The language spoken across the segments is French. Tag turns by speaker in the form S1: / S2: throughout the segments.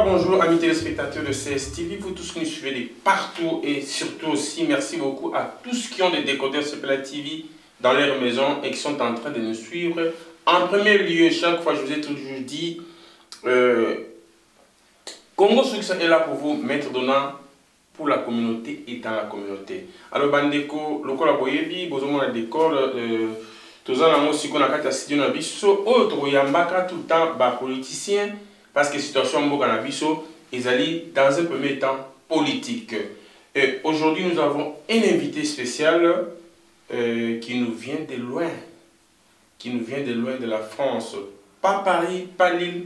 S1: Bonjour amis téléspectateurs de CSTV, vous tous qui nous suivez de partout et surtout aussi merci beaucoup à tous qui ont des décodeurs Sepala TV dans leur maison et qui sont en train de nous suivre. En premier lieu, chaque fois je vous ai toujours dit, Congo Succès est là pour vous, maître donnant pour la communauté et dans la communauté. Alors bandeko, le col à boyebi, besoin de décor, tous en amour si qu'on a quatre studios na biso, autre yambaka tout le temps bas politicien. Parce que la situation au Canabiso est allée dans un premier temps politique. Aujourd'hui, nous avons un invité spécial qui nous vient de loin. Qui nous vient de loin de la France. Pas Paris, pas Lille,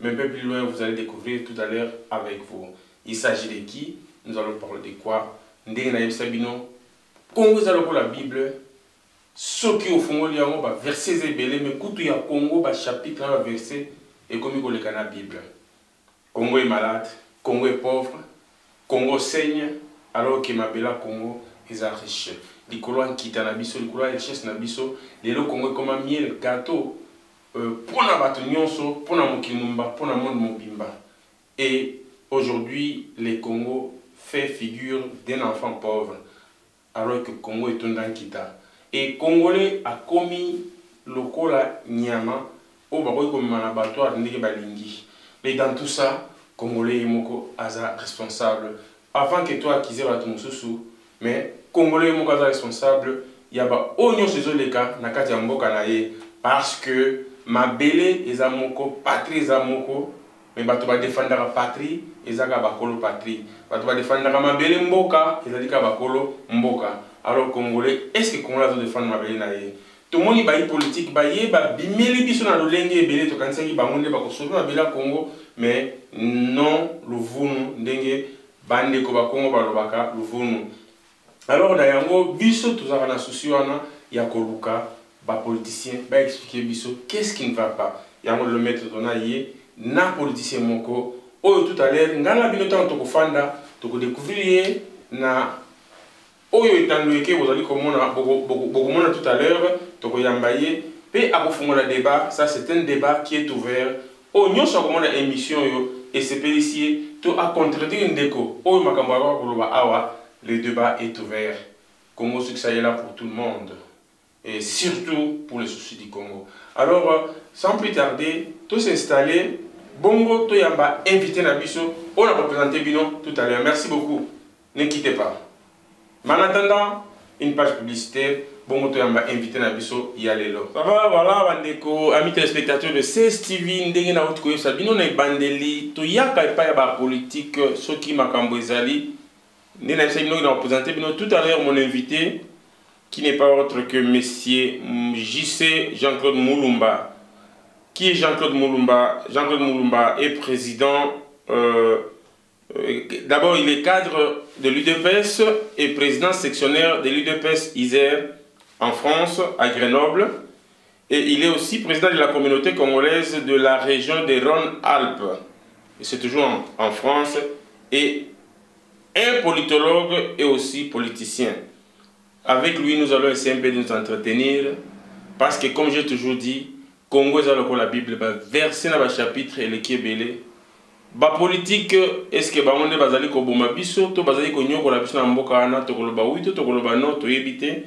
S1: mais un peu plus loin, vous allez découvrir tout à l'heure avec vous. Il s'agit de qui? Nous allons parler de quoi? Ndenge Sabino. Congo pour la Bible. Ceux qui au fond, il y a un verset zébélé, mais quand il y a Congo, chapitre, un verset. Et comme il y a la Bible, Congo est malade, Congo est pauvre, Congo saigne, alors que Mabela Congo est riche. Les colons quittent la biso, les colons richesse na biso, les Congo est comme un miel, gâteau, pour la bataillonso, pour la mokinumba, pour la monde mobimba. Et aujourd'hui, le Congo fait figure d'un enfant pauvre, alors que Congo est un dankita. Et Congolais a commis le kola nyama. Et dans tout ça, Congolais Moko Aza responsable. Avant que toi qui aies ton sous, mais Congolais Moko Aza responsable, il y a pas oignon ces les cas, nakati mboka nae parce que ma belle eza moko, patrie eza moko, mais bato ba défendre la patrie, ezaka bakolo patrie. Bato ba défendre ma belle mboka, ezalika bakolo mboka. Alors Congolais, est-ce que Congolais va défendre ma belle nae? Tout le monde est politique, bimeli biso na lolenge ebele to kansaki bangonde ba ko sauver ma bela Congo, mais non le vunu ndenge bande ko ba Congo ba lobaka le vunu. Alors d'ailleurs biso tous ça na souci wana ya koluka ba politicien ba expliquer biso qu'est-ce qui ne va pas. Yango le maître dona yé na politicien moko oyo tout à l'heure ngana bino tant to ko fanda to ko découvrir na oyo etandoyeke vous allez komona bokomona tout à l'heure tokoyambaye pe akofungola débat. Ça c'est un débat qui est ouvert o nyonso akomona émission yo et c'est pelicier to a contredire ndeko oyo makambo ya koloba awa. Le débat est ouvert. Congo Succès est là pour tout le monde et surtout pour les soucis du Congo. Alors sans plus tarder tout s'installer bongo to yamba invité na biso on a représenté bino tout à l'heure. Merci beaucoup, ne quittez pas. Mais en attendant, une page publicitaire, bon, je vais inviter Nabiso Yalelo. Ça va, voilà, bandeko, amis téléspectateurs de CSTV, ndenge na outko sabino na bandeli, to yaka pa ya politique, soki makambo ezali. Ndenge na sabino na représenté bino tout à l'heure mon invité qui n'est pas autre que monsieur JC Jean-Claude Moulumba. Qui est Jean-Claude Moulumba? Jean-Claude Moulumba est président d'abord, il est cadre de l'UDPS et président sectionnaire de l'UDPS Isère en France, à Grenoble. Et il est aussi président de la communauté congolaise de la région des Rhône-Alpes. C'est toujours en France. Et un politologue et aussi politicien. Avec lui, nous allons essayer un peu de nous entretenir. Parce que, comme j'ai toujours dit, Congo est la Bible, verset dans le chapitre et le Kébélé. Ba politique est-ce que ba monde bazali ko boma biso to bazali ko nyoko la biso na mboka na to koloba oui to koloba non to yebité.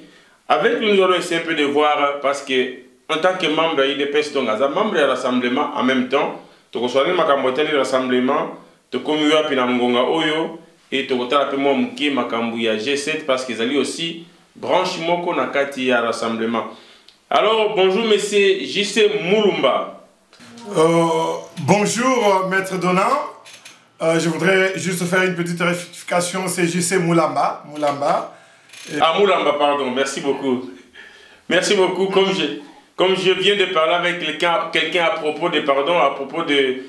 S1: Avec lui nous allons essayer un peu de voir parce que en tant que membre de l'IDPS donc as membre de rassemblement en même temps to ko soigner makambo tele rassemblement to komi wapi na ngonga oyo et to kotala pe mo mki makambo ya G7 parce qu'ils allaient aussi branche moko na kati ya rassemblement. Alors bonjour monsieur JC Moulumba.
S2: Bonjour Maître Donnant, je voudrais juste faire une petite rectification, c'est JC Moulamba.
S1: Ah Moulamba, pardon, merci beaucoup. Merci beaucoup, comme je viens de parler avec quelqu'un à propos de, pardon, à propos de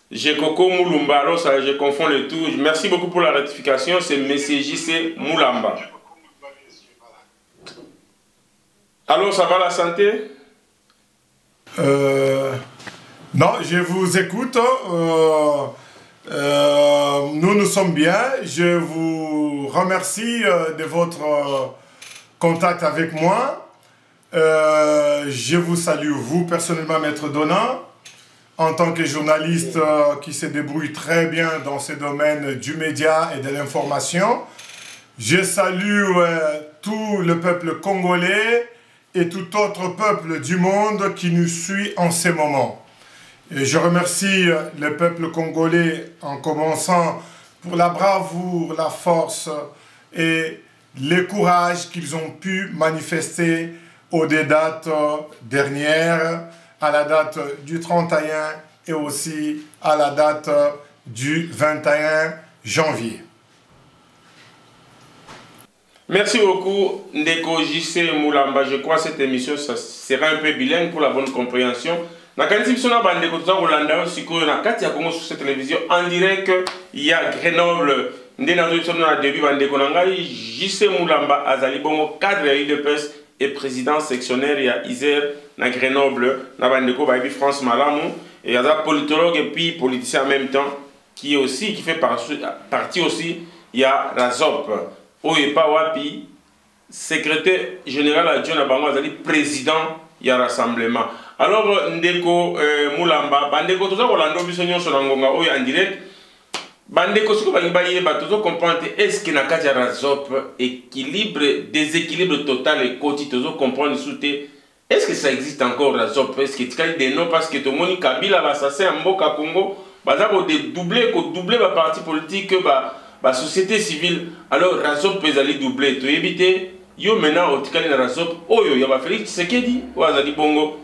S1: Jekoko Moulumba, alors ça, je confonds le tout. Merci beaucoup pour la rectification, c'est monsieur JC Moulamba. Alors ça va la santé?
S2: Non, je vous écoute. Nous sommes bien. Je vous remercie de votre contact avec moi. Je vous salue, vous personnellement, Maître Donnant. en tant que journaliste qui se débrouille très bien dans ce domaine du média et de l'information. Je salue tout le peuple congolais et tout autre peuple du monde qui nous suit en ce moment. Et je remercie le peuple congolais en commençant pour la bravoure, la force et le courage qu'ils ont pu manifester aux deux dates dernières, à la date du 31 et aussi à la date du 21 janvier.
S1: Merci beaucoup, Ndeko JC Moulamba. Je crois que cette émission ça sera un peu bilingue pour la bonne compréhension. Na kanisi biso na bandeko toza kolanda sikoyo na kati ya Congo sur cette télévision en direct il y a Grenoble. Ndé na zo na début bandeko na ngai JC Moulamba azali bongo cadre ya UDPS et président sectionnaire ya Isère na Grenoble na bandeko ba France Malamu et aza politologue et puis politicien en même temps qui fait partie aussi il y a Razop. Oyepa Wapi, secrétaire général adjoint à Bango Azali, président du rassemblement. Alors, Ndeko Moulamba, Bandeko, tout ça, Rolando Bissonio Sonangonga, Oye en direct, Bandeko, ce que vous voyez, tout comprendre, est-ce qu'il y a un razop, équilibre, déséquilibre total et quotidien, tout comprendre, est-ce que ça existe encore, razop, est-ce qu'il y a des noms, parce que tout le monde, Kabila, l'assassin, Mboka Congo, doubler la parti politique, la société civile, alors Razop peut aller doubler. Tu évites, yo maintenant, au Tikali na Razop, oyo, y'a Félix Tshisekedi, ou Azali Bongo,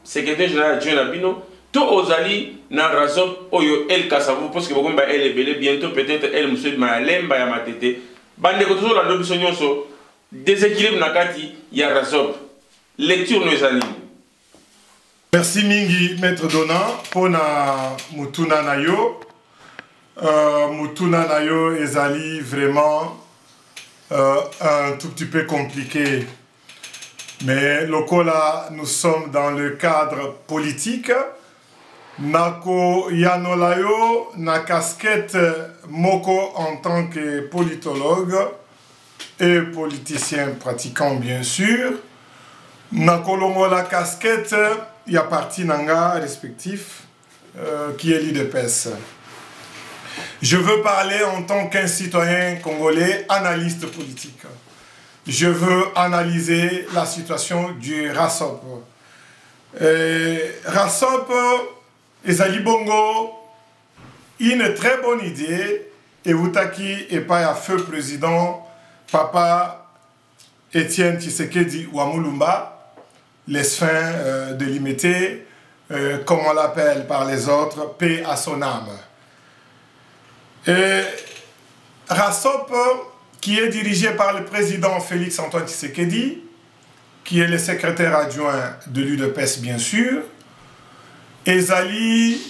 S1: secrétaire général adjoint Nabino, tout Ozali na Razop, oyo, El Kassavou, parce que Bogomba, elle est belle, bientôt peut-être, elle, monsieur Malemba, y'a Matete. Bande Kotozo, la Nobison Yonso, déséquilibre Nakati, y'a Razop. Lecture nous anime.
S2: Merci Mingi, maître Dona, pour na Mutuna Nayo. Mutuna Nayo ezali vraiment un tout petit peu compliqué. Mais lokola, nous sommes dans le cadre politique. Nako Yanolayo, na casquette Moko en tant que politologue et politicien pratiquant bien sûr. Nako Longo la casquette, il y a parti nanga respectif qui est l'UDPS. Je veux parler en tant qu'un citoyen congolais, analyste politique. Je veux analyser la situation du RASOP. RASOP, ezali bongo, une très bonne idée, et vous taki et pas à feu président, papa Étienne Tshisekedi Wamulumba, les fins de l'imité, comme on l'appelle par les autres, paix à son âme. RASOP, qui est dirigé par le président Félix Antoine Tshisekedi, qui est le secrétaire adjoint de l'UDPS bien sûr, ezali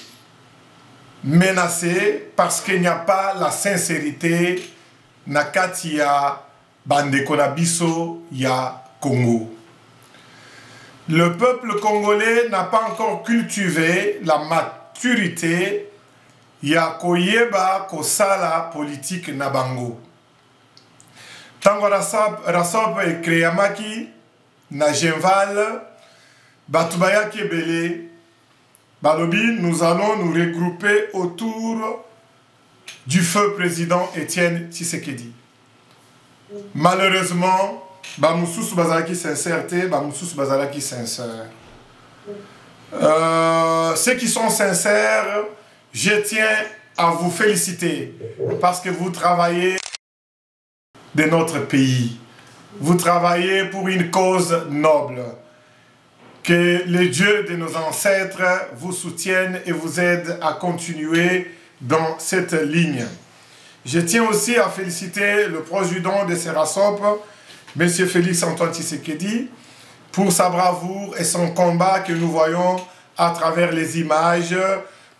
S2: menacé parce qu'il n'y a pas la sincérité na kati ya bandeko na biso ya Congo. Le peuple congolais n'a pas encore cultivé la maturité ya koyeba kosala politique na bango. Tango RASOP e créamaki na Genval, Batubayaki ebele, balobi, nous allons nous regrouper autour du feu président Étienne Tshisekedi. Malheureusement, Bamoussous Bazalaki sincère, Bamoussous Bazalaki sincère. Ceux qui sont sincères, je tiens à vous féliciter parce que vous travaillez de notre pays. Vous travaillez pour une cause noble. Que les dieux de nos ancêtres vous soutiennent et vous aident à continuer dans cette ligne. Je tiens aussi à féliciter le président de RASOP, M. Félix Antoine Tshisekedi, pour sa bravoure et son combat que nous voyons à travers les images.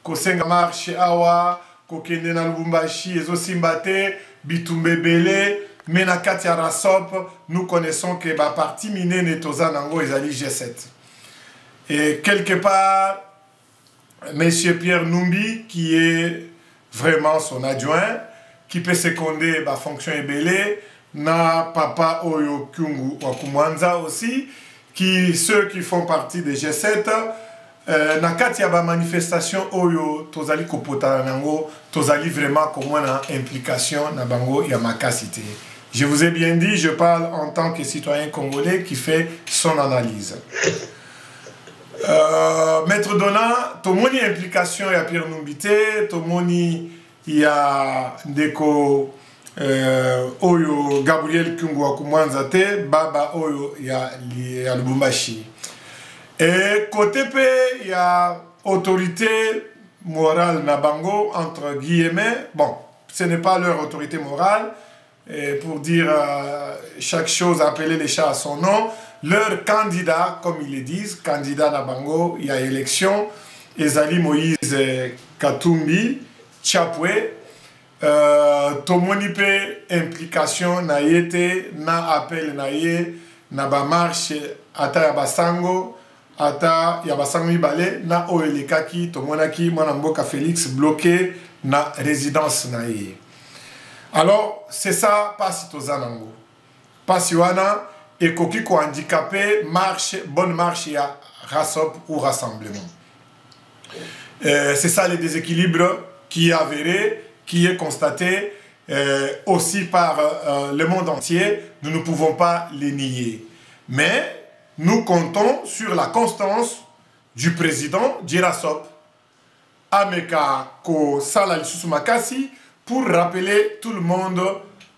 S2: Kosenga marche awa, kokende na Lubumbashi, ezosimbate, bitumbebele, menakati ya RASOP, nous connaissons que la partie minée netoza nango ezali G7. Et quelque part, M. Pierre Numbi, qui est vraiment son adjoint, qui peut seconder la fonction ebele, na Papa Oyo Kyungu Wakumwanza aussi, ceux qui font partie des G7, na kati ya ba manifestation oyo tozali kopota nango tozali vraiment comme na implication na bango ya makasi te. Je vous ai bien dit, je parle en tant que citoyen congolais qui fait son analyse. Maître Dona, tomoni implication ya Pierre Numbite, tomoni ya ndeko oyo Gabriel Kyungu Kumwanza te, baba oyo ya Lubumbashi. Et côté pe, il y a autorité morale Nabango, entre guillemets. Bon, ce n'est pas leur autorité morale. Et pour dire chaque chose, appeler les chats à son nom. Leur candidat, comme ils le disent, candidat Nabango, il y a élection. Ezali Moïse Katumbi, Tchapwe. Tomonipe implication na yete, na appel na ye, na ba marche, ata ya basango. Ata Yabasango Mibale na oelekaki tomonaki mwana mboka Félix bloqué na résidence na ye. Alors c'est ça pasi tozanango. Pasi wana ekoki ko handicapé marche bonne marche ya rasop ou rassemblement. C'est ça le déséquilibre qui est avéré, qui est constaté aussi par le monde entier. Nous ne pouvons pas les nier. Mais nous comptons sur la constance du président Djirasop, Ameka Ko Sala Lisusu Makasi, pour rappeler tout le monde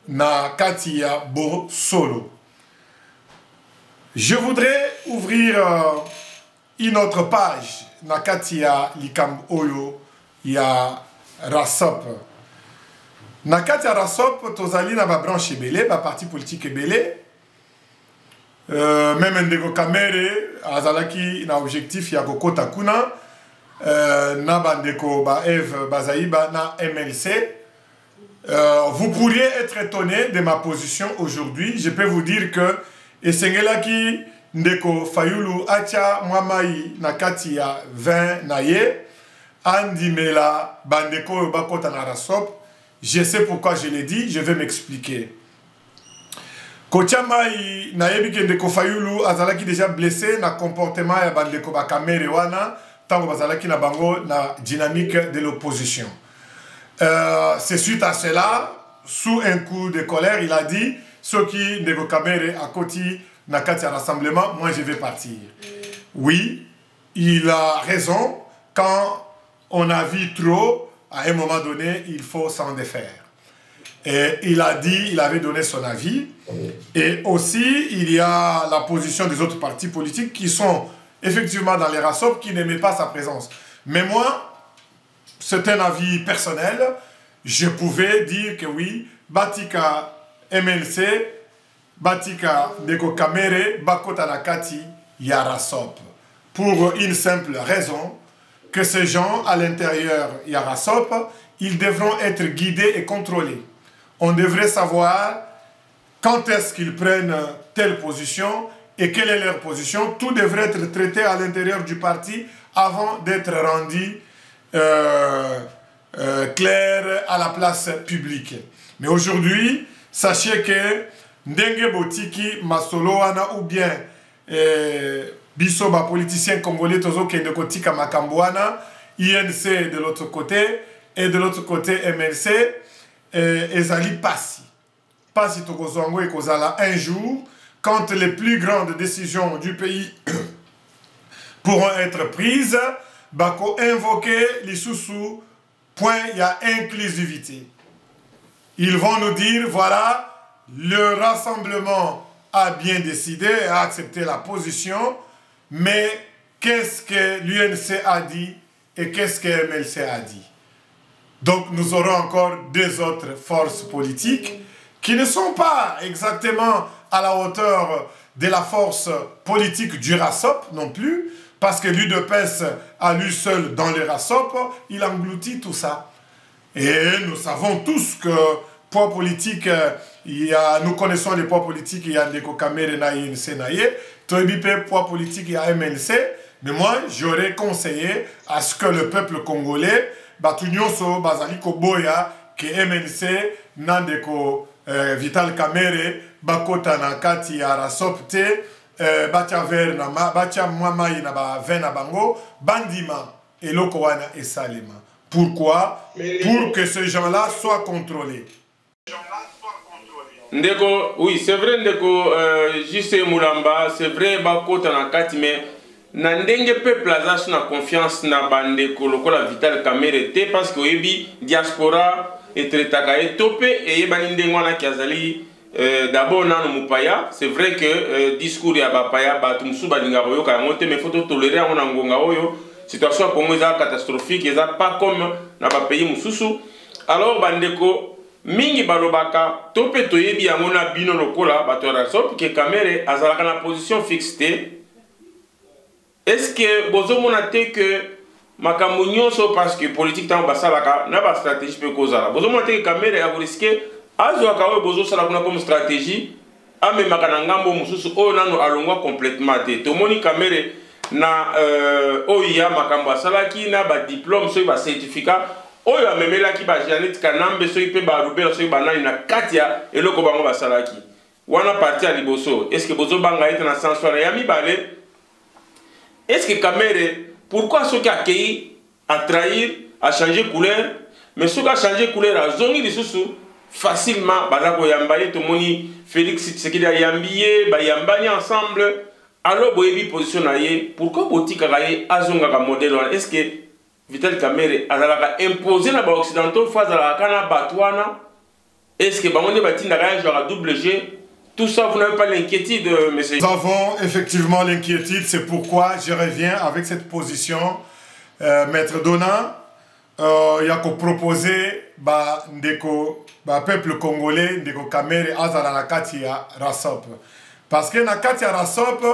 S2: na Katia Bo Solo. Je voudrais ouvrir une autre page na Katia Likam Oyo ya Rasop. Na Katia Rasop, tozali na ba branche ebele, ba parti politique ebele. Même Ndeko Kamere azalaki na objectif ya kokota kuna na bandeko ba Eve Bazaïba na MLC. Vous pourriez être étonné de ma position aujourd'hui. Je peux vous dire que esengelaki Ndeko Fayulu atia mwamai na kati ya 20 na ye andimela bandeko bakota na Rasop. Je sais pourquoi je l'ai dit, je vais m'expliquer. Kotiamai na yebi Ndeko Fayulu azalaki déjà blessé na comportement ya bandeko ba Kamere wana tango bazalaki na bango na dynamique de l'opposition. C'est suite à cela, sous un coup de colère, il a dit ceux qui Ndeko Kamere à côté na kati ya rassemblement, moi je vais partir. Oui, il a raison, quand on a vu trop, à un moment donné, il faut s'en défaire. Et il a dit, il avait donné son avis. Et aussi, il y a la position des autres partis politiques qui sont effectivement dans les Rasop, qui n'aimaient pas sa présence. Mais moi, c'est un avis personnel. Je pouvais dire que oui, Batika MLC, Batika Ndeko Kamere, Bakota Nakati, Yarasop. Pour une simple raison, que ces gens à l'intérieur Yarasop, ils devront être guidés et contrôlés. On devrait savoir quand est-ce qu'ils prennent telle position et quelle est leur position. Tout devrait être traité à l'intérieur du parti avant d'être rendu clair à la place publique. Mais aujourd'hui, sachez que Ndenge Botiki, Masoloana ou bien Bisoba, politicien congolais, Tozo Kende Kotika Makambouana, INC de l'autre côté et de l'autre côté MLC, Ezali Passi. Passi Tokozongo et Kozala un jour, quand les plus grandes décisions du pays pourront être prises, Bako invoquer les sous-sous, point, il y a inclusivité. Ils vont nous dire, voilà, le rassemblement a bien décidé, a accepté la position, mais qu'est-ce que l'UNC a dit et qu'est-ce que MLC a dit? Donc nous aurons encore deux autres forces politiques qui ne sont pas exactement à la hauteur de la force politique du RASOP non plus, parce que l'UDPS à lui seul dans le RASOP, il engloutit tout ça. Et nous savons tous que poids politique, nous connaissons les poids politiques, il y a Ndeko Kamere na INC na ye, Toebipe poids politique, il y a MLC, mais moi j'aurais conseillé à ce que le peuple congolais Batunyonso, Bazaliko Boya, que MLC, Nandeko Vital Kamere, Bakota Nakati Arasopte, batia ver na batia mwamai na ba vin na bango bandima eloko wana esalema. Pourquoi? Pour que ces gens-là soient contrôlés.
S1: Ndeko, oui, c'est vrai, Ndeko, J.C. Moulamba, c'est vrai, Bakota na kati, mais na ndenge peuple aza na confiance na bandeko lokola Vital Kamerhe te parce que oyebi diaspora etretaka etopé et yebani ndenge wana kiazali d'abord nano mupaya. C'est vrai que discours ya bapaya bato musu balinga koyoka yango te, mais faut tolérer yango na ngonga oyo situation Congo eza catastrophique, eza pas comme na ba pays mususu. Alors bandeko mingi balobaka topé toyebi yango na bino lokola bato ya RASOP ke Kamerhe azalaka na position fixe te. Est-ce que bozo monate que makambo nyonso parce que politique tant basalaka na ba stratégie pe kozala bozo monate que Kamerhe a risqué azo akawe bozo sala kuna comme stratégie ame makana ngambo mususu o nano alongwa complètement te tomoni Kamerhe na oya makambo asalaki na ba diplôme so ba certificat oyo amemelaki ba Janet Kanambe so ipe ba Rubela so ba nani na katia eloko bango basalaki wana parti ya liboso. Est-ce que bozo banga ete na sens wana ya mibale? Est-ce que Kamerhe, pourquoi ceux qui accueillent à trahir, à changer couleur, mais ceux qui ont changé couleur, à zongi les sous facilement, Bazako Yambaye, Tomoni, Félix Tshisekedi a Yambiye, Bayambani ensemble, alors Boyebi positionné, pourquoi Botika Raye Azonga modèle? Est-ce que Vital Kamerhe a imposé na Occidentaux face à la Kana Batouana? Est-ce que Bangonde Batina Raye genre à double G? Tout ça, vous n'avez pas l'inquiétude, monsieur?
S2: Nous avons effectivement l'inquiétude, c'est pourquoi je reviens avec cette position. Maître Dona, il y a qu'à proposer le peuple congolais, Ndeko Kamerhe Azala na kati ya RASOP. Parce que na kati ya RASOP,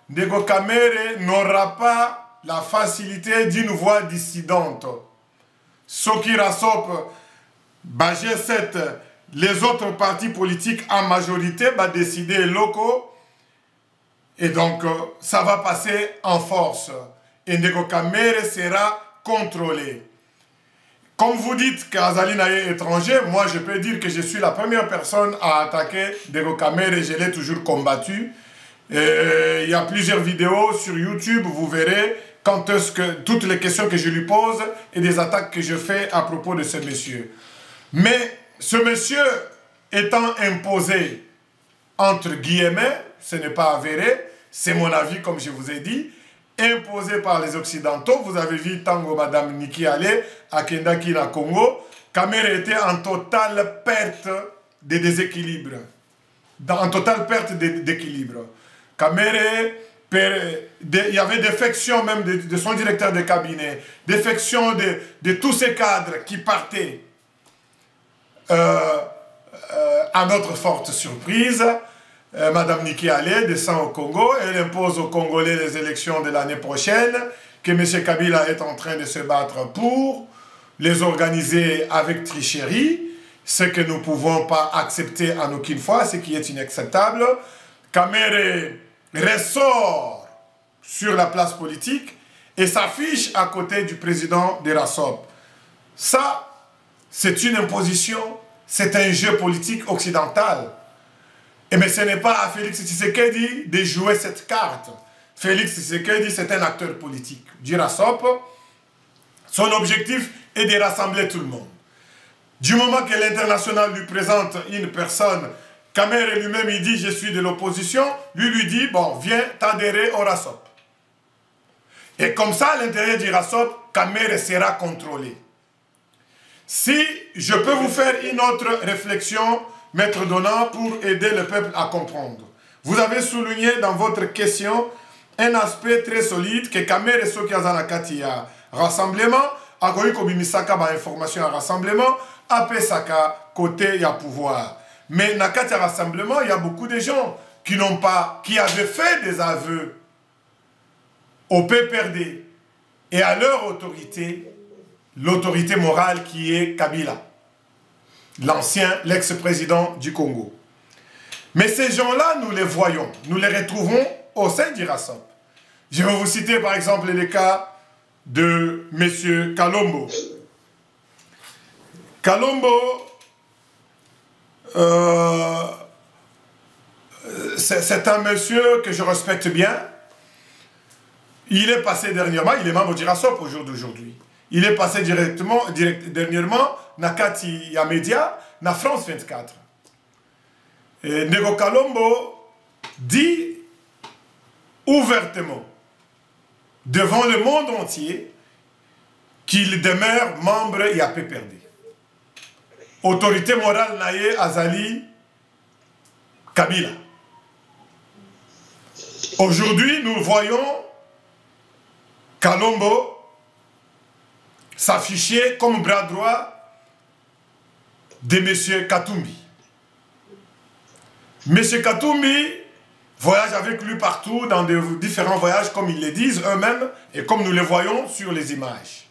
S2: Ndeko Kamerhe n'aura pas la facilité d'une voix dissidente. Ce qui RASOP, G7, les autres partis politiques en majorité vont décider locaux et donc ça va passer en force et Ndeko Kamerhe sera contrôlé. Comme vous dites qu'Azali est étranger, moi je peux dire que je suis la première personne à attaquer Ndeko Kamerhe et je l'ai toujours combattu. Il y a plusieurs vidéos sur YouTube, vous verrez quand est-ce que toutes les questions que je lui pose et des attaques que je fais à propos de ce monsieur. Mais ce monsieur étant imposé, entre guillemets, ce n'est pas avéré, c'est mon avis comme je vous ai dit, imposé par les Occidentaux. Vous avez vu Tango Madame Niki Ale, à Kendaki na Congo, Kamerhe était en totale perte de déséquilibre. En totale perte d'équilibre. Kamerhe, il y avait défection même de son directeur de cabinet, défection de tous ces cadres qui partaient. À notre forte surprise, Madame Niki Ale descend au Congo. Elle impose aux Congolais les élections de l'année prochaine, que M. Kabila est en train de se battre pour, les organiser avec tricherie, ce que nous ne pouvons pas accepter en aucune fois, ce qui est inacceptable. Kamerhe ressort sur la place politique et s'affiche à côté du président de RASOP. Ça, c'est une imposition, c'est un jeu politique occidental. Et mais ce n'est pas à Félix Tshisekedi de jouer cette carte. Félix Tshisekedi, c'est un acteur politique du RASOP. Son objectif est de rassembler tout le monde. Du moment que l'international lui présente une personne, Kamerhe lui-même, il dit « je suis de l'opposition », lui dit « bon, viens t'adhérer au RASOP ». Et comme ça, à l'intérieur du RASOP, Kamerhe sera contrôlé. Si je peux vous faire une autre réflexion, Maître Dona, pour aider le peuple à comprendre. Vous avez souligné dans votre question un aspect très solide que Kamerhe Soki Azanakati a rassemblement, Agoyi Kobimisaka ba information à rassemblement, Apesaka côté ya pouvoir. Mais Nakati à rassemblement, il y a beaucoup de gens qui n'ont pas, qui avaient fait des aveux au PPRD et à leur autorité, l'autorité morale qui est Kabila, l'ex-président du Congo. Mais ces gens-là, nous les voyons, nous les retrouvons au sein du RASOP. Je vais vous citer par exemple le cas de M. Kalombo. Kalombo, c'est un monsieur que je respecte bien. Il est passé dernièrement, il est membre du RASOP au jour d'aujourd'hui. Il est passé dernièrement na kati ya média, na France 24. Et Nego Kalombo dit ouvertement devant le monde entier qu'il demeure membre ya PPRD. Autorité morale naye Azali Kabila. Aujourd'hui, nous voyons Kalombo s'afficher comme bras droit de M. Katumbi. M. Katumbi voyage avec lui partout dans de différents voyages, comme ils le disent eux-mêmes, et comme nous le voyons sur les images.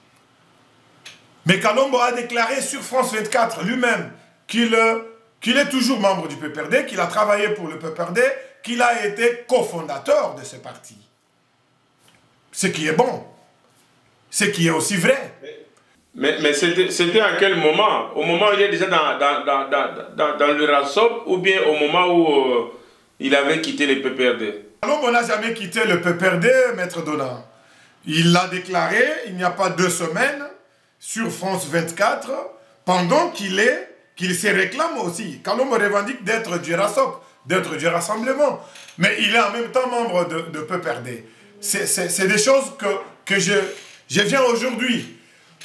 S2: Mais Kalombo a déclaré sur France 24 lui-même qu'il est toujours membre du PPRD, qu'il a travaillé pour le PPRD, qu'il a été cofondateur de ce parti. Ce qui est bon. Ce qui est aussi vrai.
S1: Mais c'était à quel moment? Au moment où il est déjà dans le RASOP ou bien au moment où il avait quitté le PPRD?
S2: Kalombo n'a jamais quitté le PPRD, Maître Donat. Il l'a déclaré il n'y a pas 2 semaines sur France 24 pendant qu'il se réclame aussi. Kalombo revendique d'être du RASOP, d'être du Rassemblement. Mais il est en même temps membre de PPRD. C'est des choses que je viens aujourd'hui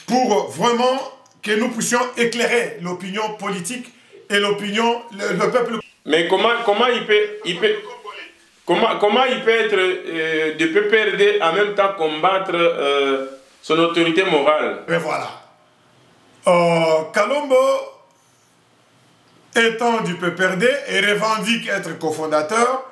S2: pour vraiment que nous puissions éclairer l'opinion politique et l'opinion, le peuple.
S1: Mais comment il peut être de PPRD en même temps combattre son autorité morale?
S2: Et voilà. Kalombo, étant du PPRD et revendique être cofondateur,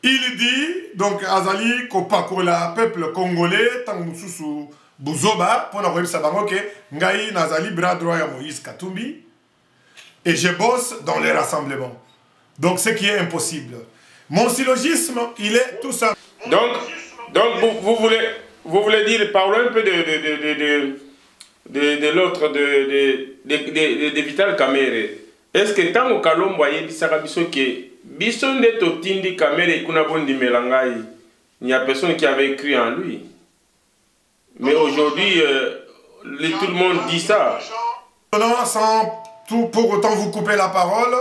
S2: il dit, donc Azali Kopakola, peuple congolais, Tangususu Buzoba, pour n'avoir sabango que Ngaï Nazali bras droit à Moïse Katumbi, et je bosse dans les rassemblements. Donc ce qui est impossible. Mon syllogisme, il est tout ça.
S1: Donc vous voulez dire, parlons un peu de l'autre, de Vital Kamerhe. Est-ce que tant que Kalombo a dit ça, Biso nde totindi Kamerhe kuna bondi melangai, il n'y a personne qui avait cru en lui. Mais aujourd'hui, tout le monde dit ça.
S2: Non, sans tout pour autant vous couper la parole,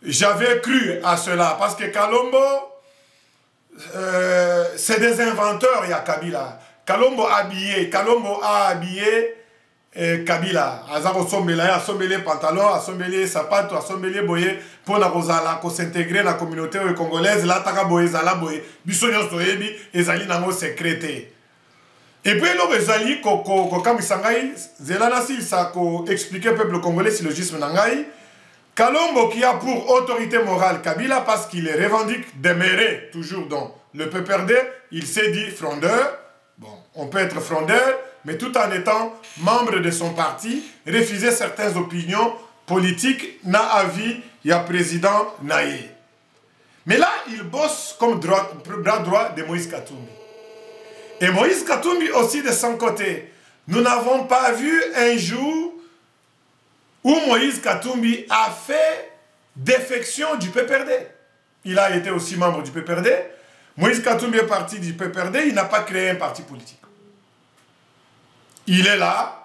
S2: j'avais cru à cela. Parce que Kalombo, c'est des inventeurs, il y a Kabila. Kalombo a habillé Kabila. Azaro sombele, a sombele pantalon, a sombele sapato, a sombele boye, pour s'intégrer dans la communauté congolaise, là, taka boye, zala boye, bisonyo soebi, ezali nango secrété. Et puis, l'homme ezali, comme Sangai, zelana si ça expliquer au peuple congolais si le syllogisme nangai, Kalombo qui a pour autorité morale Kabila parce qu'il revendique demeurer toujours dans le PPRD, il s'est dit frondeur. Bon, on peut être frondeur, mais tout en étant membre de son parti, refuser certaines opinions politiques, n'a avis, il y a président Naye. Mais là, il bosse comme bras droit de Moïse Katumbi. Et Moïse Katumbi aussi de son côté. Nous n'avons pas vu un jour où Moïse Katumbi a fait défection du PPRD. Il a été aussi membre du PPRD. Moïse Katumbi est parti du PPRD, il n'a pas créé un parti politique. Il est là,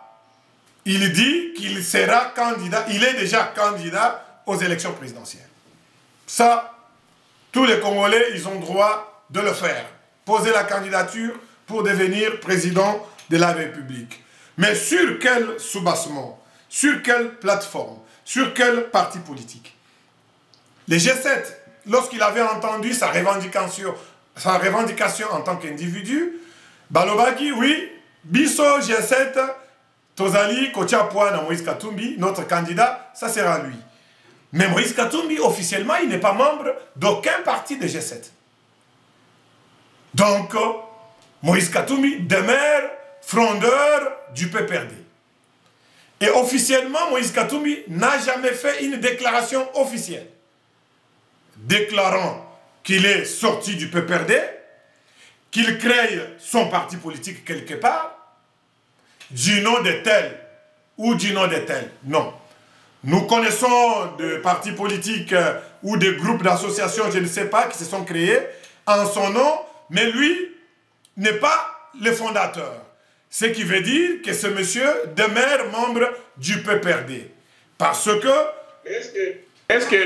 S2: il dit qu'il sera candidat, il est déjà candidat aux élections présidentielles. Ça, tous les Congolais, ils ont droit de le faire. Poser la candidature pour devenir président de la République. Mais sur quel soubassement? Sur quelle plateforme? Sur quel parti politique? Les G7, lorsqu'il avait entendu sa revendication en tant qu'individu, Balobaki, oui, Biso G7, Tozali, Kotiapouan, Moïse Katumbi, notre candidat, ça sera lui. Mais Moïse Katumbi, officiellement, il n'est pas membre d'aucun parti de G7. Donc, Moïse Katumbi demeure frondeur du PPRD. Et officiellement, Moïse Katumbi n'a jamais fait une déclaration officielle déclarant qu'il est sorti du PPRD, qu'il crée son parti politique quelque part, du nom de tel ou du nom de tel. Non. Nous connaissons des partis politiques ou des groupes d'associations, je ne sais pas, qui se sont créés en son nom, mais lui n'est pas le fondateur. Ce qui veut dire que ce monsieur demeure membre du PPRD. Parce que...
S1: Est-ce que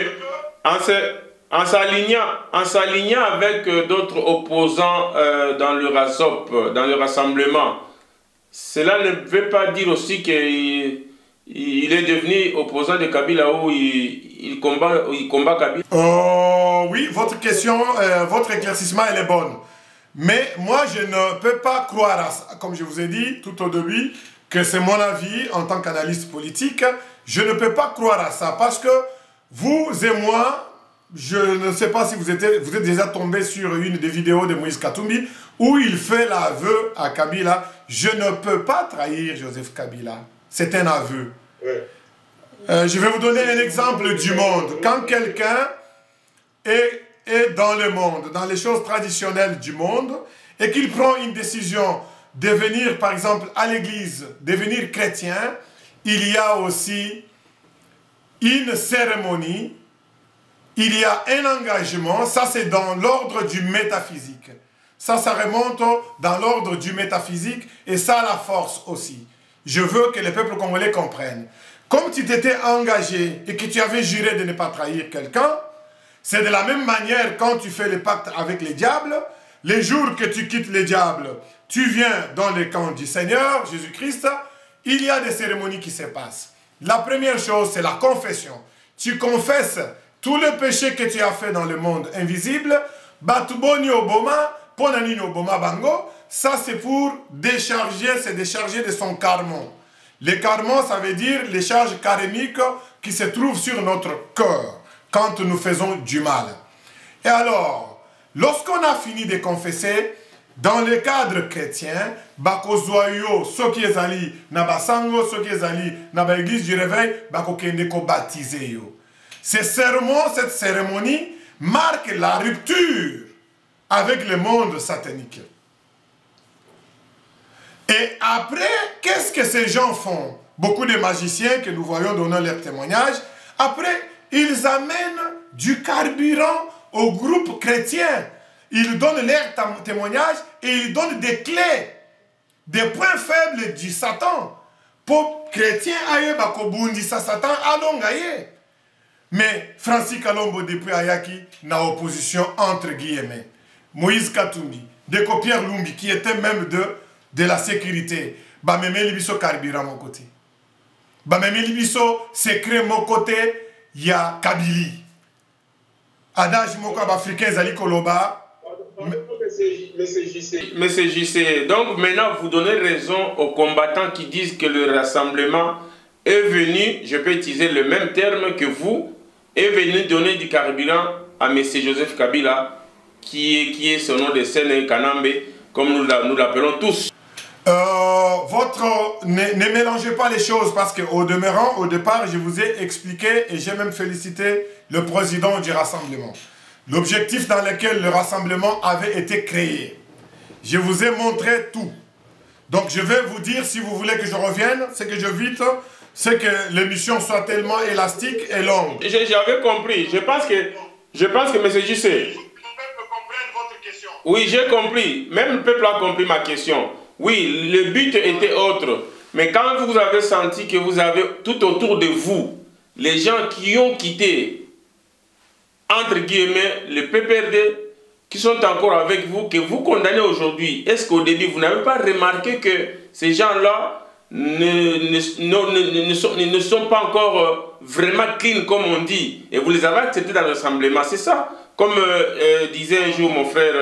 S1: en s'alignant avec d'autres opposants dans le RASOP, dans le rassemblement, cela ne veut pas dire aussi qu'il est devenu opposant de Kabila ou il combat Kabila?
S2: Oui, votre question, votre éclaircissement, elle est bonne. Mais moi, je ne peux pas croire à ça. Comme je vous ai dit tout au début, que c'est mon avis en tant qu'analyste politique. Je ne peux pas croire à ça parce que vous et moi, je ne sais pas si vous êtes déjà tombé sur une des vidéos de Moïse Katumbi où il fait l'aveu à Kabila. Je ne peux pas trahir Joseph Kabila. C'est un aveu. Ouais. Je vais vous donner un exemple du monde. Quand quelqu'un est dans le monde, dans les choses traditionnelles du monde, et qu'il prend une décision de venir, par exemple, à l'église, devenir chrétien, il y a aussi une cérémonie, il y a un engagement, ça c'est dans l'ordre du métaphysique. Ça remonte dans l'ordre du métaphysique, et ça a la force aussi. Je veux que les peuples congolais comprennent. Comme tu t'étais engagé et que tu avais juré de ne pas trahir quelqu'un, c'est de la même manière quand tu fais le pacte avec les diables, les jours que tu quittes les diables, tu viens dans le camp du Seigneur, Jésus-Christ, il y a des cérémonies qui se passent. La première chose, c'est la confession. Tu confesses tout le péché que tu as fait dans le monde invisible, Batuboni Oboma, Ponanini Oboma Bango, ça c'est pour décharger, c'est décharger de son karmon. Le karmon, ça veut dire les charges karémiques qui se trouvent sur notre cœur quand nous faisons du mal. Et alors, lorsqu'on a fini de confesser, dans le cadre chrétien, bakozwayo, soki ezali, na basango, soki ezali, na ba église du réveil, bakokende ko baptiser yo. Ce serment, cette cérémonie, marque la rupture avec le monde satanique. Et après, qu'est-ce que ces gens font? Beaucoup de magiciens que nous voyons donner leur témoignage, après, ils amènent du carburant au groupe chrétien. Ils donnent leur témoignage et ils donnent des clés, des points faibles du Satan. Pour chrétien aye bakobundisa Satan alongaye. Mais Francis Kalombo depuis Ayaki na opposition entre guillemets. Moïse Katumbi, Deko Pierre Lumbi qui était même de la sécurité. Bameme libiso carburant mon côté. Bameme libiso secret mon côté. Il y a Kabili. Adage moko africain zali koloba.
S1: Monsieur JC, donc maintenant vous donnez raison aux combattants qui disent que le rassemblement est venu, je peux utiliser le même terme que vous, est venu donner du carburant à Monsieur Joseph Kabila, qui est son nom de scène Kanambe, comme nous l'appelons tous.
S2: Ne mélangez pas les choses parce qu'au demeurant, au départ, je vous ai expliqué et j'ai même félicité le président du rassemblement. L'objectif dans lequel le rassemblement avait été créé. Je vous ai montré tout. Donc je vais vous dire, si vous voulez que je revienne, c'est que je vite, c'est que l'émission soit tellement élastique et longue.
S1: J'avais compris. Je pense que M. JC... Oui, j'ai compris. Même le peuple a compris ma question. Oui, le but était autre. Mais quand vous avez senti que vous avez tout autour de vous, les gens qui ont quitté, entre guillemets, le PPRD, qui sont encore avec vous, que vous condamnez aujourd'hui, est-ce qu'au début, vous n'avez pas remarqué que ces gens-là ne sont pas encore vraiment clean, comme on dit, et vous les avez acceptés dans le rassemblement? C'est ça. Comme disait un jour mon frère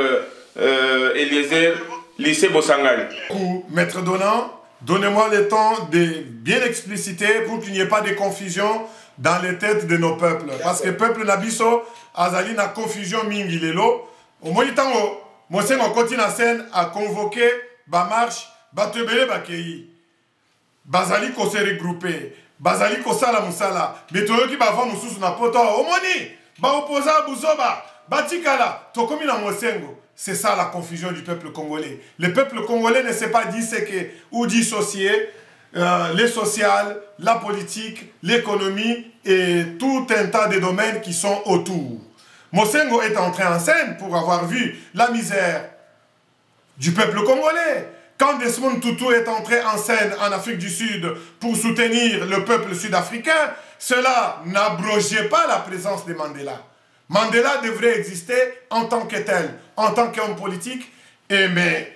S1: Eliezer, lycée Bossangal.
S2: Maître Donnant, donnez-moi le temps de bien expliciter pour qu'il n'y ait pas de confusion dans les têtes de nos peuples. Parce que le peuple Nabiso, Azali na confusion mingi lelo. Au moins, Monsieur continue la scène à convoquer ba marche, ba tebele ba kei. Bazali ko se regrouper, bazali ko sala musala. Mais toi qui ba va mususu na poto, au moni, ba opposa buzoba, batikala, tokomi na mosengo. C'est ça la confusion du peuple congolais. Le peuple congolais ne s'est pas dit ce que ou dissocié les sociales, la politique, l'économie et tout un tas de domaines qui sont autour. Mosengo est entré en scène pour avoir vu la misère du peuple congolais. Quand Desmond Tutu est entré en scène en Afrique du Sud pour soutenir le peuple sud-africain, cela n'abrogeait pas la présence de Mandela. Mandela devrait exister en tant que tel, en tant qu'homme politique, mais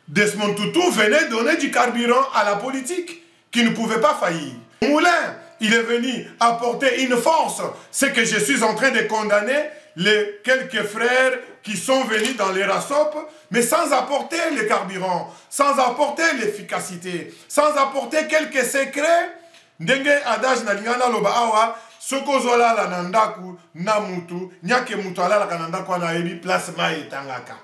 S2: Desmond Tutu venait donner du carburant à la politique qui ne pouvait pas faillir. Moulin, il est venu apporter une force. C'est que je suis en train de condamner les quelques frères qui sont venus dans les RASOP, mais sans apporter le carburant, sans apporter l'efficacité, sans apporter quelques secrets. Ndenge adage na lingana loba awa, soko zola la nandaku na mutu, nyake mutu ala la nandaku na ebi place ma etangaka.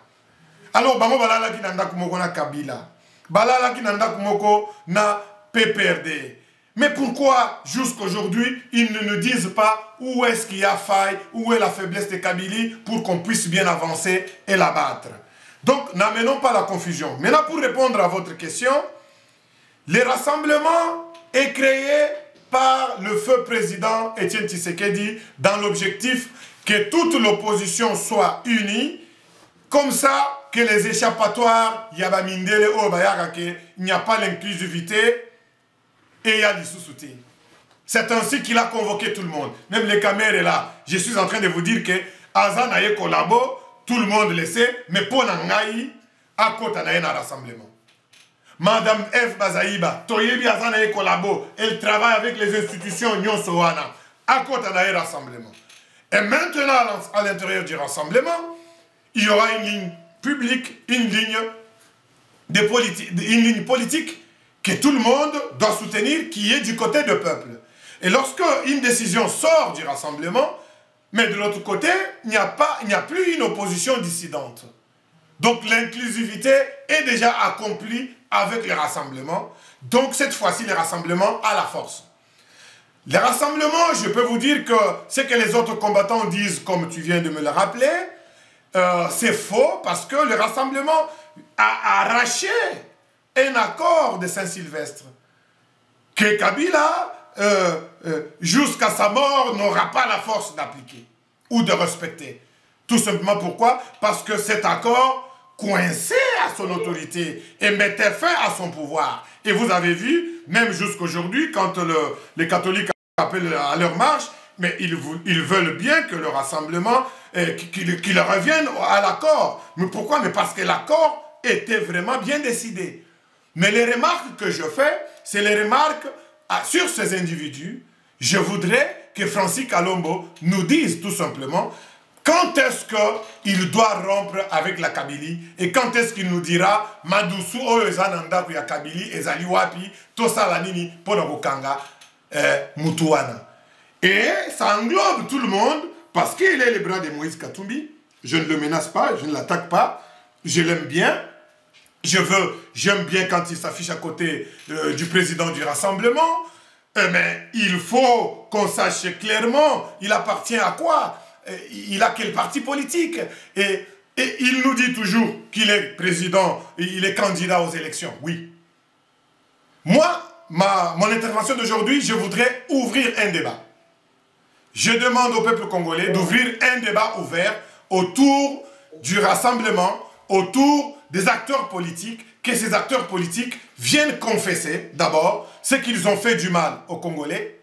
S2: Alors bango balala ki nandaku moko na Kabila, balala ki nandaku moko na PPRD. Mais pourquoi, jusqu'aujourd'hui, ils ne nous disent pas où est-ce qu'il y a faille, où est la faiblesse de Kabylie pour qu'on puisse bien avancer et l'abattre? Donc, n'amenons pas la confusion. Maintenant, pour répondre à votre question, le rassemblement est créé par le feu président Étienne Tshisekedi dans l'objectif que toute l'opposition soit unie, comme ça que les échappatoires, Yabamindele, Obayarake, il n'y a pas l'inclusivité, et il y a du sous-soutien. C'est ainsi qu'il a convoqué tout le monde. Même les caméras là. Je suis en train de vous dire que Azanaye collabo, tout le monde le sait, mais pour Nangaï, à côté d'un rassemblement. Madame F. Bazaïba, Toyebi Azanaye collabo, elle travaille avec les institutions Nyonsoana, à côté d'un rassemblement. Et maintenant, à l'intérieur du rassemblement, il y aura une ligne publique, une ligne politique que tout le monde doit soutenir, qui est du côté du peuple. Et lorsque une décision sort du rassemblement, mais de l'autre côté, il n'y a plus une opposition dissidente. Donc l'inclusivité est déjà accomplie avec les rassemblements. Donc cette fois-ci, les rassemblements à la force. Les rassemblements, je peux vous dire que ce que les autres combattants disent, comme tu viens de me le rappeler, c'est faux, parce que le rassemblement a arraché un accord de Saint-Sylvestre que Kabila, jusqu'à sa mort, n'aura pas la force d'appliquer ou de respecter. Tout simplement pourquoi? Parce que cet accord coinçait à son autorité et mettait fin à son pouvoir. Et vous avez vu, même jusqu'aujourd'hui, quand les catholiques appellent à leur marche, mais ils veulent bien que le rassemblement, qu'il revienne à l'accord. Mais pourquoi? Mais parce que l'accord était vraiment bien décidé. Mais les remarques que je fais, c'est les remarques sur ces individus. Je voudrais que Francis Kalombo nous dise tout simplement quand est-ce qu'il doit rompre avec la Kabylie et quand est-ce qu'il nous dira Madoussou Oyezananda kuya Kabylie ezali wapi tosala nini pona kokanga Mutuana. Et ça englobe tout le monde parce qu'il est les bras de Moïse Katumbi. Je ne le menace pas, je ne l'attaque pas, je l'aime bien. J'aime bien quand il s'affiche à côté du président du rassemblement, mais il faut qu'on sache clairement, il appartient à quoi, il a quel parti politique, et il nous dit toujours qu'il est président, il est candidat aux élections, oui. Moi, mon intervention d'aujourd'hui, je voudrais ouvrir un débat. Je demande au peuple congolais d'ouvrir un débat ouvert autour du rassemblement, autour des acteurs politiques, que ces acteurs politiques viennent confesser d'abord ce qu'ils ont fait du mal aux Congolais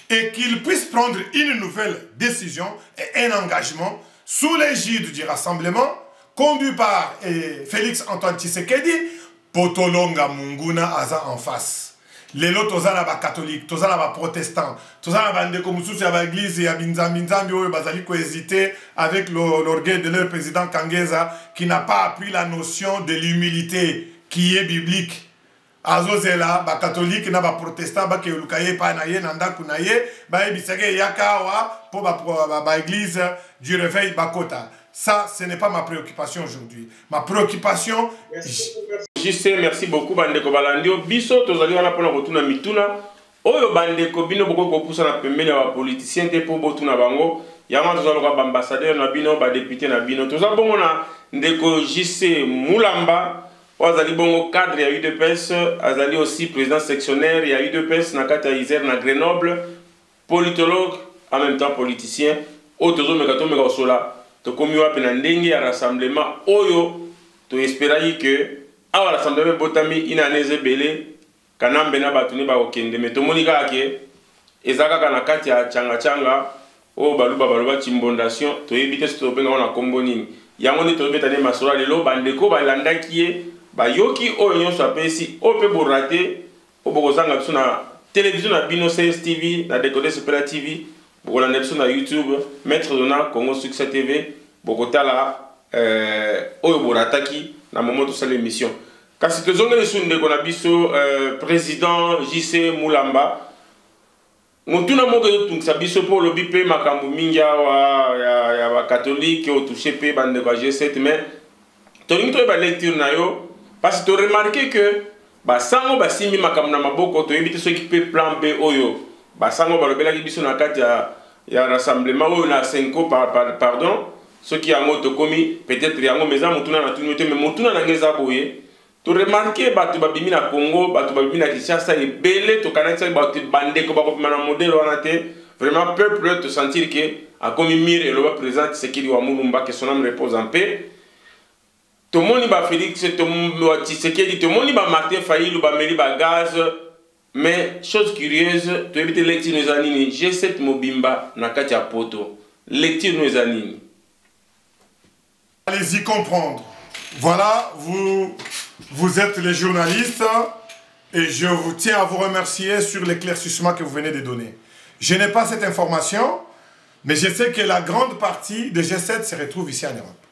S2: et qu'ils puissent prendre une nouvelle décision et un engagement sous l'égide du rassemblement conduit par Félix Antoine Tshisekedi, Potolonga Munguna Aza en face. Les lots tozana ba catholique, tozana ba protestant, tozana ba ndeko mususu ya ba église ya binzambi oyo bazali ko hésiter avec l'orgueil de leur président Kangeza qui n'a pas appris la notion de l'humilité qui est biblique. Azozela ba catholique na ba protestant ba ke lukaye pa na ye nanda kunaye ba ebisege yakawa pour ba église du réveil bakota. Ça, ce n'est pas ma préoccupation aujourd'hui. Ma préoccupation...
S1: Merci beaucoup, Bandeko Balandio. Biso, tozali wana pona kotuna mituna. Oyo Bandeko bino boko kopusa na pembele ya politicien te po botuna bango. Yama tozali kwa ambassadeur na bino, ba député na bino. Tozali bongo na Ndeko JC Mulamba. Azali bongo cadre ya UDPS, azali aussi président sectionnaire ya UDPS na kati ya Isère na Grenoble, politologue en même temps politicien. Otozo mekato meka osola to komi wapi na ndenge ya rassemblement oyo to espérait que awa rassemblement botami ina neze belé kanambe na batuni ba okende mais to monika ke ezaka kana kati ya changa o baluba chimbondation to ebite to benga na kombo nini yango ni to betane masola lelo bandeko balandaki ye bayoki oyo nyonso apesi ope borate obokozanga biso na télévision na bino CSTV na Décodeur Super TV bokolanda biso na YouTube Maître Dona Congo Succès TV bokotala oyo borataki na moment tosala émission kasi tozongeli so ndeko na biso président JC Mulamba motuna moko ezotungisa biso mpo olobi mpe makambo mingi awa ya bakatholike otouche mpe bandeko ya G7 mais tolingi toyeba lecture na yo parce que toremarke que basango basimbi makambo na maboko toyebi te soki mpe plan B oyo basango balobelaki biso na kati ya rassemblement oyo na 5 pardon soki yango tokomi peut-être yango meza motuna na tuni te mais motuna na ngeza boye to remarquer bato babimi na Congo bato babimi na Kinshasa ebele to kanaki bato bandeko bakopima na modèle wana te vraiment peuple te sentir que akomi mire eloba président Tshisekedi wa Mulumba que son âme repose en paix to moni ba Félix to Tshisekedi to moni ba Martin Fayulu ba meli ba gaz mais chose curieuse to éviter lecture nous anini G7 mobimba na kati ya poto lecture nous anini.
S2: Allez-y comprendre. Voilà, vous êtes les journalistes et je vous tiens à vous remercier sur l'éclaircissement que vous venez de donner. Je n'ai pas cette information, mais je sais que la grande partie de G7 se retrouve ici en Europe.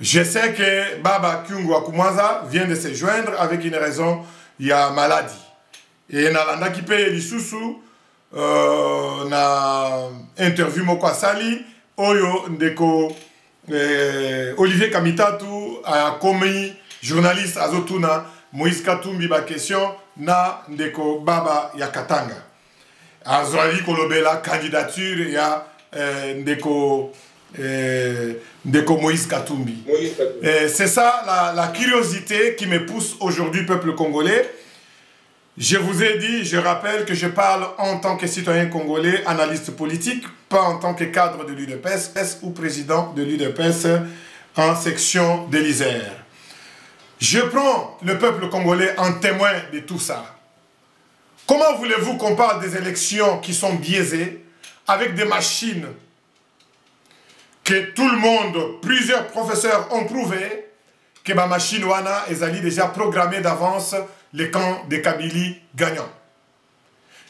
S2: Je sais que Baba Kyungu Akumaza vient de se joindre avec une raison, il y a maladie. Et Nalanda qui paye l'Issoussou, na interview Moko Asali, Oyo Ndeko, Olivier Kamitatu a commis journaliste Azotuna Moïse Katumbi ba question na ndeko Baba ya Katanga azali kolobela candidature ya ndeko Moïse Katumbi. C'est ça la curiosité qui me pousse aujourd'hui peuple congolais. Je vous ai dit, je rappelle que je parle en tant que citoyen congolais, analyste politique, pas en tant que cadre de l'UDPS ou président de l'UDPS en section de l'Isère. Je prends le peuple congolais en témoin de tout ça. Comment voulez-vous qu'on parle des élections qui sont biaisées avec des machines que tout le monde, plusieurs professeurs ont prouvé que ma machine wana est déjà programmée d'avance les camps de Kabylie gagnants.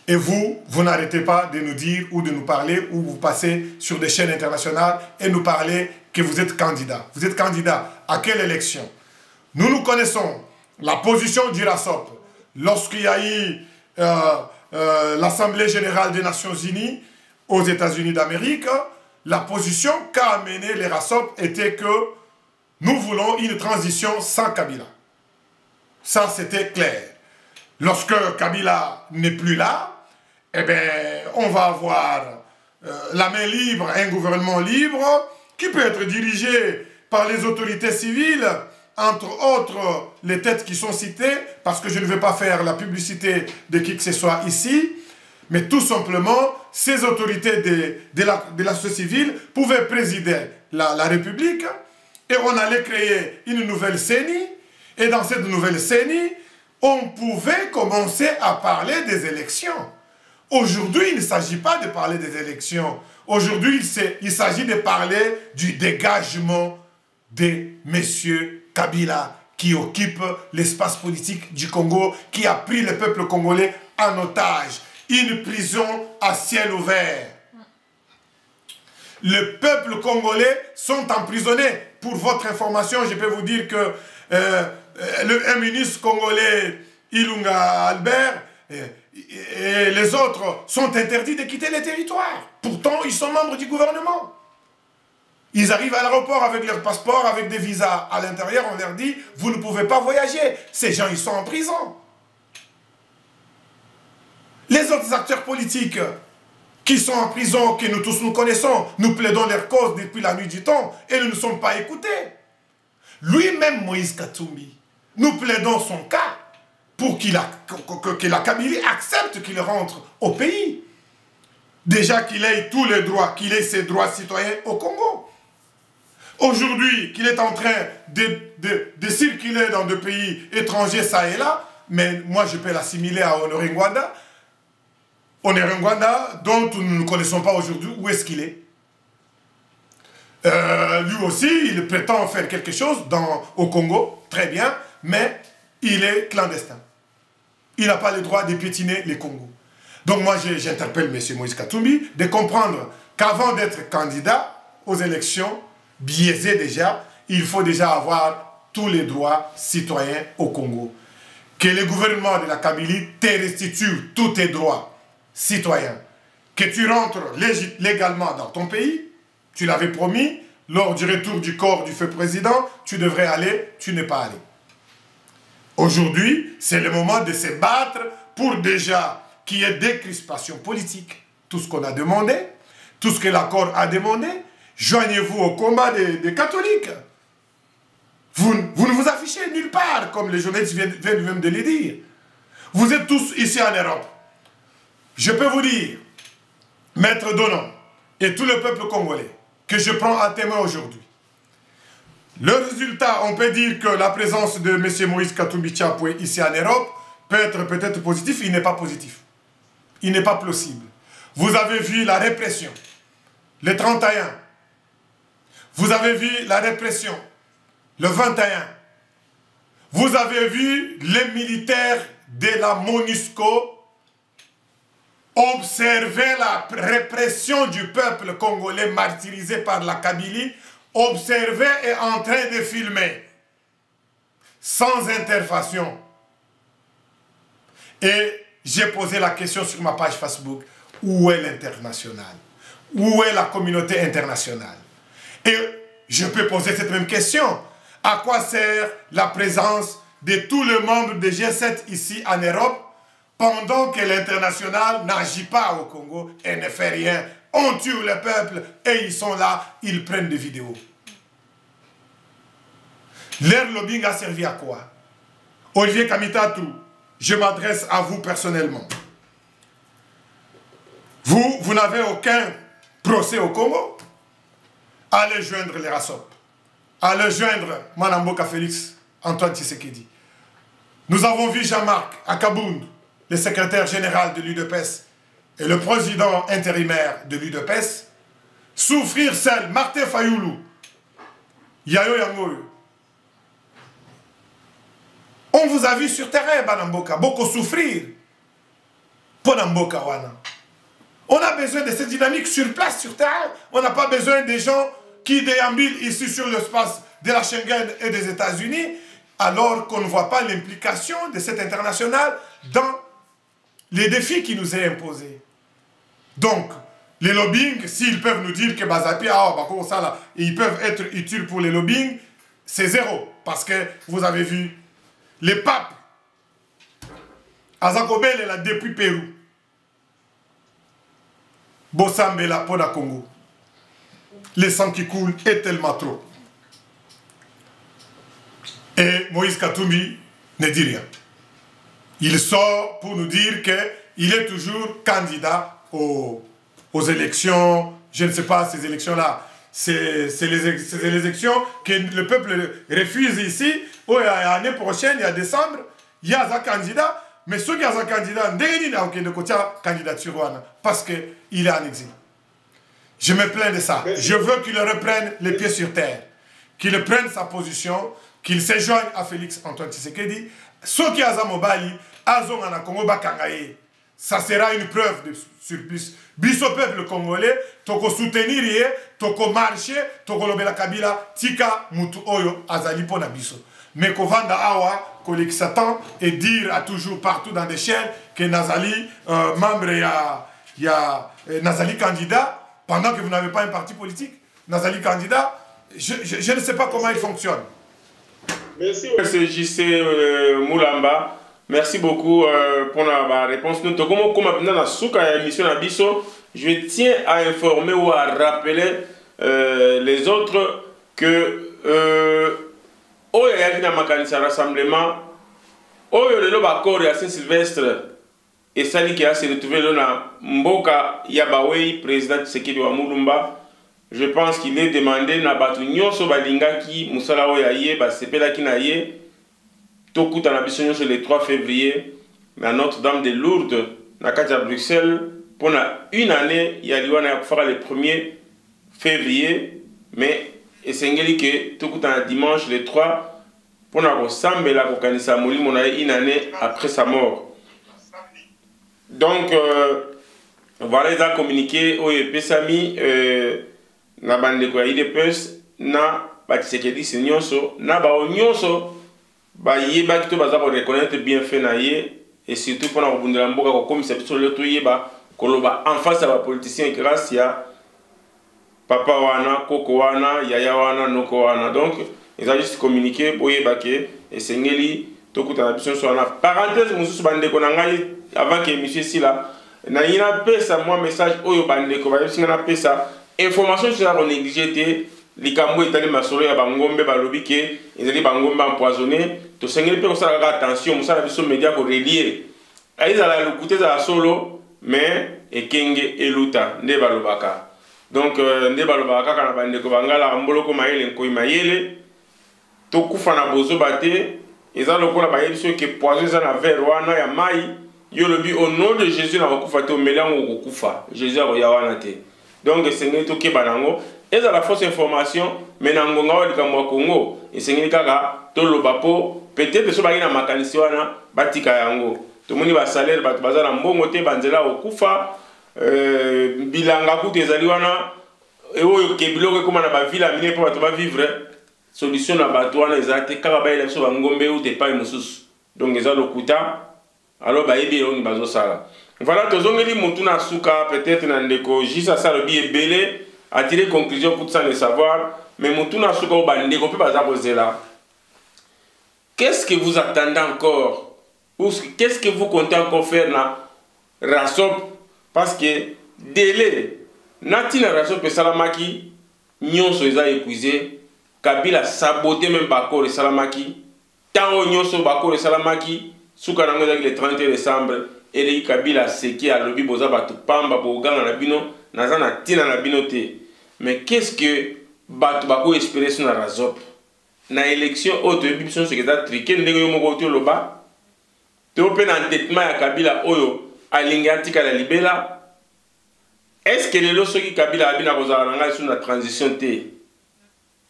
S2: Et vous n'arrêtez pas de nous dire ou de nous parler ou vous passez sur des chaînes internationales et nous parler que vous êtes candidat. Vous êtes candidat à quelle élection? Nous connaissons la position du RASOP lorsqu'il y a eu l'Assemblée Générale des Nations Unies aux États-Unis d'Amérique. La position qu'a amené les RASOP était que nous voulons une transition sans Kabila. Ça, c'était clair. Lorsque Kabila n'est plus là, eh bien, on va avoir la main libre, un gouvernement libre, qui peut être dirigé par les autorités civiles, entre autres les têtes qui sont citées, parce que je ne vais pas faire la publicité de qui que ce soit ici, mais tout simplement, ces autorités de la société civile pouvaient présider la République, et on allait créer une nouvelle CENI, et dans cette nouvelle CENI, on pouvait commencer à parler des élections. Aujourd'hui, il ne s'agit pas de parler des élections. Aujourd'hui, il s'agit de parler du dégagement de M. Kabila, qui occupe l'espace politique du Congo, qui a pris le peuple congolais en otage. Une prison à ciel ouvert. Le peuple congolais sont emprisonnés. Pour votre information, je peux vous dire que un ministre congolais, Ilunga Albert, et les autres sont interdits de quitter les territoires. Pourtant, ils sont membres du gouvernement. Ils arrivent à l'aéroport avec leur passeport, avec des visas. À l'intérieur, on leur dit, vous ne pouvez pas voyager. Ces gens, ils sont en prison. Les autres acteurs politiques qui sont en prison, que nous tous nous connaissons, nous plaidons leur cause depuis la nuit du temps et nous ne sommes pas écoutés. Lui-même, Moïse Katumbi, Nous plaidons son cas pour que la Kabylie accepte qu'il rentre au pays. Déjà qu'il ait tous les droits, qu'il ait ses droits citoyens au Congo. Aujourd'hui, qu'il est en train de circuler dans des pays étrangers, ça et là, mais moi je peux l'assimiler à Honoré Ngwanda. Honoré Ngwanda, dont nous ne connaissons pas aujourd'hui où est-ce qu'il est. Lui aussi, il prétend faire quelque chose au Congo, très bien, mais il est clandestin. Il n'a pas le droit de piétiner les Congos. Donc moi, j'interpelle M. Moïse Katumbi de comprendre qu'avant d'être candidat aux élections, biaisé déjà, il faut déjà avoir tous les droits citoyens au Congo. Que le gouvernement de la Kabylie te restitue tous tes droits citoyens. Que tu rentres légalement dans ton pays, tu l'avais promis, lors du retour du corps du feu président, tu devrais aller, tu n'es pas allé. Aujourd'hui, c'est le moment de se battre pour déjà qu'il y ait décrispation politique. Tout ce qu'on a demandé, tout ce que l'accord a demandé, joignez-vous au combat des catholiques. Vous ne vous affichez nulle part, comme les journalistes viennent même de le dire. Vous êtes tous ici en Europe. Je peux vous dire, Maître Donon et tout le peuple congolais, que je prends à témoin aujourd'hui. Le résultat, on peut dire que la présence de M. Moïse Katumbi Tchapoué ici en Europe peut être peut-être positif, il n'est pas positif. Il n'est pas plausible. Vous avez vu la répression, le 31. Vous avez vu la répression, le 21. Vous avez vu les militaires de la MONUSCO observer la répression du peuple congolais martyrisé par la Kabylie, observer et en train de filmer, sans intervention. Et j'ai posé la question sur ma page Facebook, où est l'international? Où est la communauté internationale? Et je peux poser cette même question. À quoi sert la présence de tous les membres de G7 ici en Europe pendant que l'international n'agit pas au Congo et ne fait rien? On tue le peuple et ils sont là, ils prennent des vidéos. Leur lobbying a servi à quoi? Olivier Kamitatou, je m'adresse à vous personnellement. Vous n'avez aucun procès au Congo? Allez joindre les RASOP. Allez joindre Manamboka Félix, Antoine Tshisekedi. Nous avons vu Jean-Marc Akabound, le secrétaire général de l'UDPS et le président intérimaire de l'UDPS, souffrir seul. Martin Fayoulou, Yayo Yangoyo. On vous a vu sur terrain, Banamboka, beaucoup souffrir. Ponamboka Wana. On a besoin de cette dynamique sur place, sur terrain. On n'a pas besoin des gens qui déambulent ici sur l'espace de la Schengen et des États-Unis, alors qu'on ne voit pas l'implication de cet international dans les défis qui nous est imposés. Donc, les lobbying, s'ils peuvent nous dire que Bazapi, ils peuvent être utiles pour les lobbying, c'est zéro. Parce que vous avez vu, les papes, Azakobel est là depuis Pérou. Bossambela Pona Congo. Le sang qui coule est tellement trop. Et Moïse Katumbi ne dit rien. Il sort pour nous dire qu'il est toujours candidat aux élections. Je ne sais pas, ces élections-là. C'est les élections que le peuple refuse ici. L'année prochaine, il y a décembre, il y a un candidat. Mais ceux qui ont un candidat, il n'y a aucune candidature parce qu'il est en exil. Je me plains de ça. Je veux qu'il reprenne les pieds sur terre. Qu'il prenne sa position, qu'il se joigne à Félix Antoine Tshisekedi. Ceux qui ont Mobali, ça sera une preuve de surplus. Biso peuple congolais, toko soutenir, toko marcher, toko lobela Kabila, tika mutu oyo azali pona biso. Mais kovanda awa, kolek Satan, et dire à toujours partout dans des chaînes que Nazali, membre, Nazali candidat, pendant que vous n'avez pas un parti politique, Nazali candidat, je ne sais pas comment il fonctionne.
S1: Merci, JC Moulamba. Merci beaucoup pour la réponse. Nous avons comme dans la émission Abisso, je tiens à informer ou à rappeler les autres que oyo yaki na makanisi ya rassemblement oyo lelo bakore ya Saint-Sylvestre esaliki ya se retrouve lelo na mboka ya bawei président Tshisekedi wa Mulumba. Je pense qu'il est demandé na batu nyonso balingaki musala oyo ya ye basepelaki na ye tokuta na biso nyonso le 3 février na Notre-Dame de Lourdes na kati ya Bruxelles pour une année ya liwana ya kufaka le 1er février, mais esengeli ke tokuta na dimanche le 3 pour na kosambela kokanisa molimo na ye une année après sa mort. Donc voilà, ils ont communiqué au Pesami na bandeko ya IDPS na Tshisekedi nyonso na ba nyonso ba yeba kito baza ko reconnaître bien fait na ye et surtout pour na kobundela mboka ko komisa biso le to yeba koloba en face à ba politiciens grâce ya papa wana koko wana yaya wana noko wana. Donc ils ont juste communiqué pour yeba ke esengeli tokuta na biso so na parenthèse mususu bandeko na ngai avant que monsieur Sila na ina pesa moi message oyo bandeko ba yesinga na pesa information sur la négligé likambo etali masolo ya bangombe balobi ke ezali bangombe empoisonné to sengeli pe kosala attention musala biso média ko relier aiza la lukute za solo mais ekenge eluta nde balobaka. Donc nde balobaka kana bandeko bangala mboloko mayele nkoyi mayele to kufa na bozo bate eza lokola bayebiso ke poison za na verre wana ya mai yo lobi au nom de Jésus na kokufa te omelango kokufa Jésus ya wana te. Donc esengeli to keba nango eza la fausse information mais nango ngawa likambo Congo esengeli kaka to loba po peut-être so baki na makanisi wana batika yango to moni ba salaire bato bazala mbongo te banzela okufa bilanga kutu ezali wana oyo kebiloko ekoma na ba ville mine po bato ba vivre solution na bato wana ezate kaka ba biso bangombe ou te pa mususu. Donc eza lokuta alors ba yebi on bazo sala. Voilà, tozongeli mutu na suka peut-être na ndeko jisa sala bi ebele a tiré conclusion pour ça le savoir, mais mutu na suka o bandeko pe baza kozela. Qu'est-ce que vous attendez encore? Ou qu'est-ce que vous comptez encore faire na Rasop? Parce que délai nati na Rasop et salamaki nyonso eza épuisé. Kabila saboté même bakor et salamaki. Tango nyonso bakor et salamaki suka nango le 31 décembre. Et Kabila seki a lobi boza batu pamba boganga na bino nazana tina na bino te. Mais qu'est-ce que batu bako espérer sur na Rasop? Na élection auto bibison ce que ça triqué ndenge yo moko to loba. Te open entêtement ya Kabila oyo alingati ka la libela. Est-ce que le loso ki Kabila abina kozala nga sur la transition te?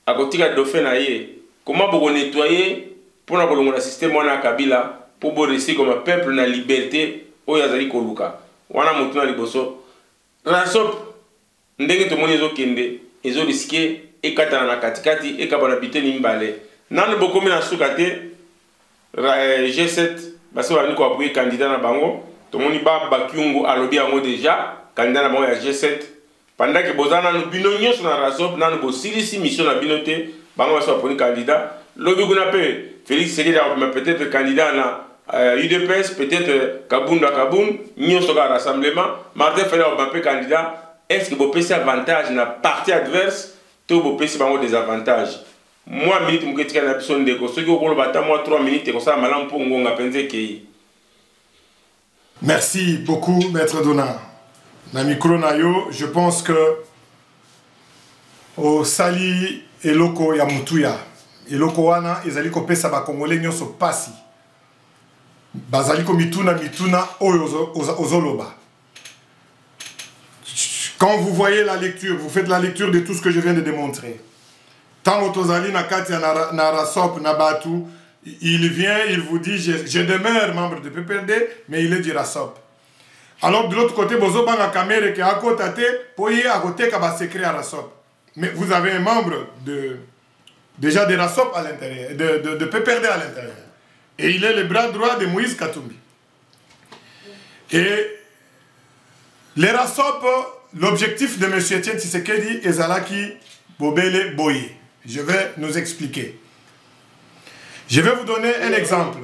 S1: Akotika dauphin na ye. Comment boko nettoyer pour na kolongo na système wana Kabila pour bo rester comme peuple na liberté oyo azali koluka. Wana mutu na liboso. Rasop ndenge to moni ezo kende ezo risquer ekatana na katikati ekabana biteni mbale. Nanu bokomi na suka te G7 basi bani ko appuyer candidat na bango. To moni ba Bakyungu alobi yango déjà candidat na bango ya G7. Pendant que bozana no bino nyonso na Rasop nanu bo silisi mission na bino te bango baso aponi candidat. Lobi kuna pe Félix Tshisekedi a peut-être candidat na UDPS, peut-être Kabunda Kaboum, nyonso ka rassemblement, Martin Fayulu a peu candidat. Est-ce que vous avez avantage na parti adverse ou vous avez des avantages? Moi, minute mouketika na biso ndeko, ceux qui ont battu moi 3 minutes et comme ça malam pour ngonga penze kei.
S2: Merci beaucoup, Maître Donat. Na micro na yo, je pense que au sali eloko ya mutuya, eloko wana ezali ko pesa ba Congolais nyonso pasi. Bazali ko mituna oyo ozoloba. Quand vous voyez la lecture, vous faites la lecture de tout ce que je viens de démontrer. Tant Otozali na kati na Rasop na Batu, il vient, il vous dit je demeure membre de PPRD, mais il est du Rasop. Alors de l'autre côté, bozo banga kamere ke akotate poye akote ka ba secret à Rasop. Mais vous avez un membre déjà de Rasop à l'intérieur, de PPRD à l'intérieur. Et il est le bras droit de Moïse Katumbi. Et les Rasop, l'objectif de M. Etienne Tshisekedi est Zalaki Bobele Boye. Je vais nous expliquer. Je vais vous donner un exemple.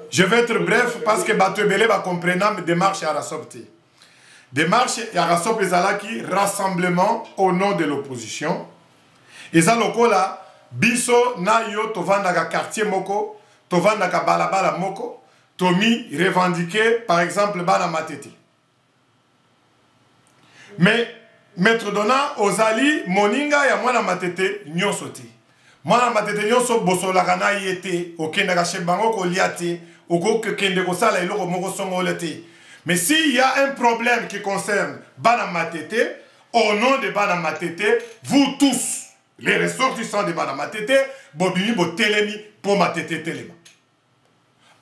S2: Je vais être bref parce que Batebele va comprendre démarche à Rasop. Démarche à Rasop et Zalaki, rassemblement au nom de l'opposition. Et Zalokola, biso na yo tovandaka quartier moko, tovandaka balabala moko, tomi revendiqué par exemple bana matete. Mais Maître Dona ozali moninga ya mwana matete nyonso te. Mwana matete nyonso bosolaka na ye te, okendaka chez bango kolia te, okokende kosala eloko moko songolo te. Mais s'il y a un problème qui concerne bana matete, au nom de bana matete, vous tous, les ressortissants de bana matete, bobini bo telemi pour matete telema.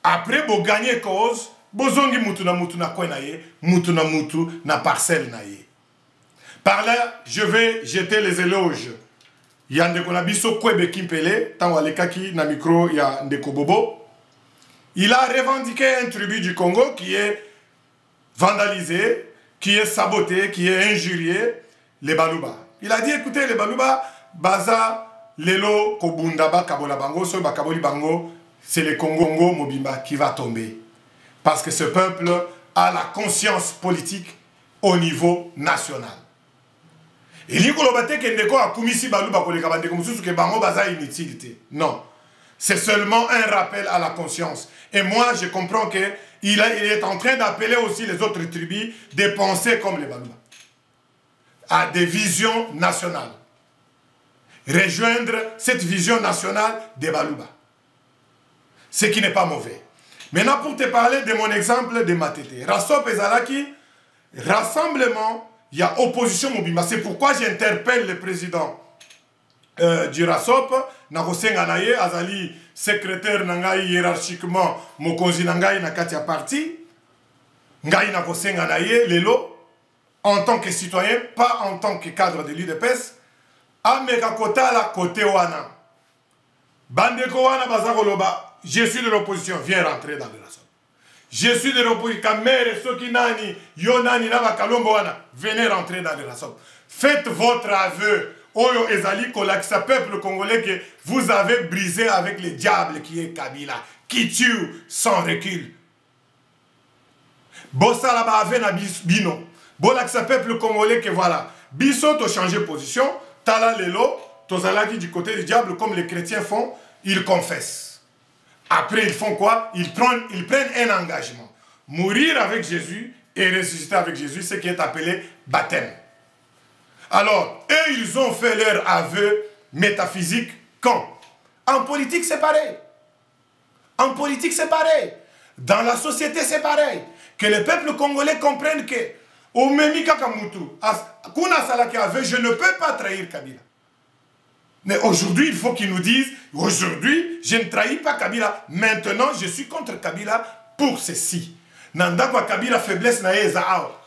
S2: Après bo gagner cause, bozongi mutu na kwe na ye, mutu na parcelle na ye. Par là, je vais jeter les éloges. Il y a Ndeko Nabiso Kwebe Kimpele, tant Walekaki na micro, il y a Ndeko Bobo. Il a revendiqué un tribut du Congo qui est vandalisé, qui est saboté, qui est injurié, les Baluba. Il a dit, écoutez, les Baluba, Baza, Lelo, Kobundaba, Kabola Bango, Soba Kaboli Bango, c'est le Congo Mobimba qui va tomber. Parce que ce peuple a la conscience politique au niveau national. Non. C'est seulement un rappel à la conscience. Et moi, je comprends qu'il est en train d'appeler aussi les autres tribus de penser comme les Baluba. À des visions nationales. Rejoindre cette vision nationale des Baluba. Ce qui n'est pas mauvais. Maintenant, pour te parler de mon exemple de Matete. Rassop et Zalaki, rassemblement, il y a opposition Mobimba. C'est pourquoi j'interpelle le président du Rassop, Nagosenga Naye, Azali, secrétaire Nangaï hiérarchiquement, Mokonzi Nangaï Nakatia Parti, Ngaï Nagosenga Naye, Lelo, en tant que citoyen, pas en tant que cadre de l'UDPS, Ameka Kota la côté Wana. Bandeko Wana Bazaroloba, je suis de l'opposition, viens rentrer dans le Rassop. Je suis de l'opposition, Kamere, Sokinani, Yonani, Nava Kalombo Wana, venez rentrer dans le Rassop. Faites votre aveu. Oyo Ezali Kolaksa, peuple congolais, que vous avez brisé avec le diable qui est Kabila, qui tue sans recul. Bossa là-bas avec na bino. Bolaksa, peuple congolais, que voilà. Biso, to changer position. Tala lelo, tozalaki du côté du diable, comme les chrétiens font, ils confessent. Après, ils font quoi? Ils prennent un engagement. Mourir avec Jésus et ressusciter avec Jésus, ce qui est appelé baptême. Alors, eux, ils ont fait leur aveu métaphysique quand? En politique, c'est pareil. En politique, c'est pareil. Dans la société, c'est pareil. Que le peuple congolais comprenne que au Memika Kamutu, Kuna Salaki aveu, je ne peux pas trahir Kabila. Mais aujourd'hui, il faut qu'ils nous disent, aujourd'hui, je ne trahis pas Kabila. Maintenant, je suis contre Kabila pour ceci. Nandakwa Kabila faiblesse na eza awa.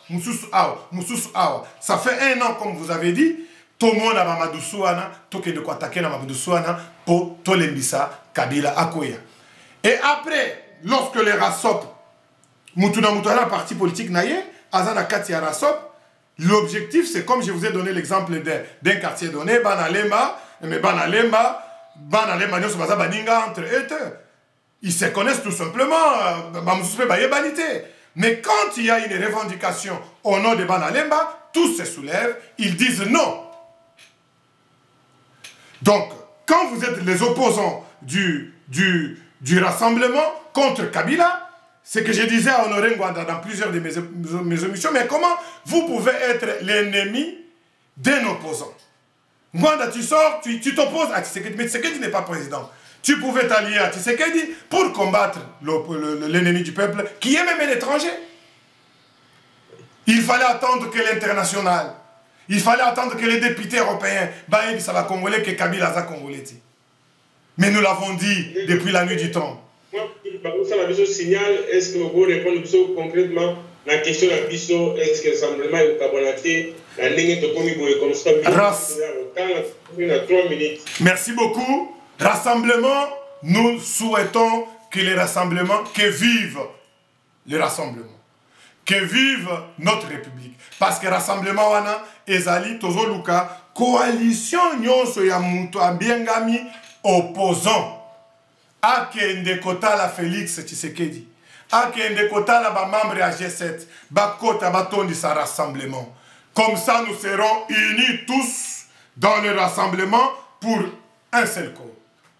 S2: Ça fait 1 an, comme vous avez dit, tout le monde a Mamadou Souana, tout le monde a attaqué Mamadou Souana pour Tolembisa, Kabila, Akoya. Et après, lorsque les Rassop, Mutuna Mutana, parti politique naïe, Azana Katia Rassop, l'objectif, c'est comme je vous ai donné l'exemple d'un quartier donné, Banalemba, mais Banalemba, Nyos Baza Baninga entre eux. Ils se connaissent tout simplement, mais quand il y a une revendication au nom de Banalemba, tous se soulèvent, ils disent non. Donc, quand vous êtes les opposants du rassemblement contre Kabila, c'est que je disais à Honoré Ngwanda dans plusieurs de mes émissions, mais comment vous pouvez être l'ennemi d'un opposant? Ngwanda, tu sors, tu t'opposes à Tshisekedi, mais Tshisekedi n'est pas président. Tu pouvais t'allier à Tshisekedi pour combattre l'ennemi du peuple, qui est même un étranger. Il fallait attendre que l'international, il fallait attendre que les députés européens, ça va congolais, que Kabila a congolais. Mais nous l'avons dit depuis la nuit du temps.
S3: Ça signal, est-ce que vous pouvez répondre concrètement à la question de la Bisso, est-ce que le rassemblement est au Cabonaté, la ligne de Komibo comme ça, 3 minutes.
S2: Merci beaucoup. Rassemblement, nous souhaitons que les rassemblements, que vive le rassemblement, que vive notre République. Parce que rassemblement wana ezali tozo luka coalition nyonso ya mutu abiengami opposant. Akende kotala Félix Tshisekedi. Akende kotala ba membre à G7, ba kota batondi sa rassemblement. Comme ça nous serons unis tous dans le rassemblement pour un seul cause,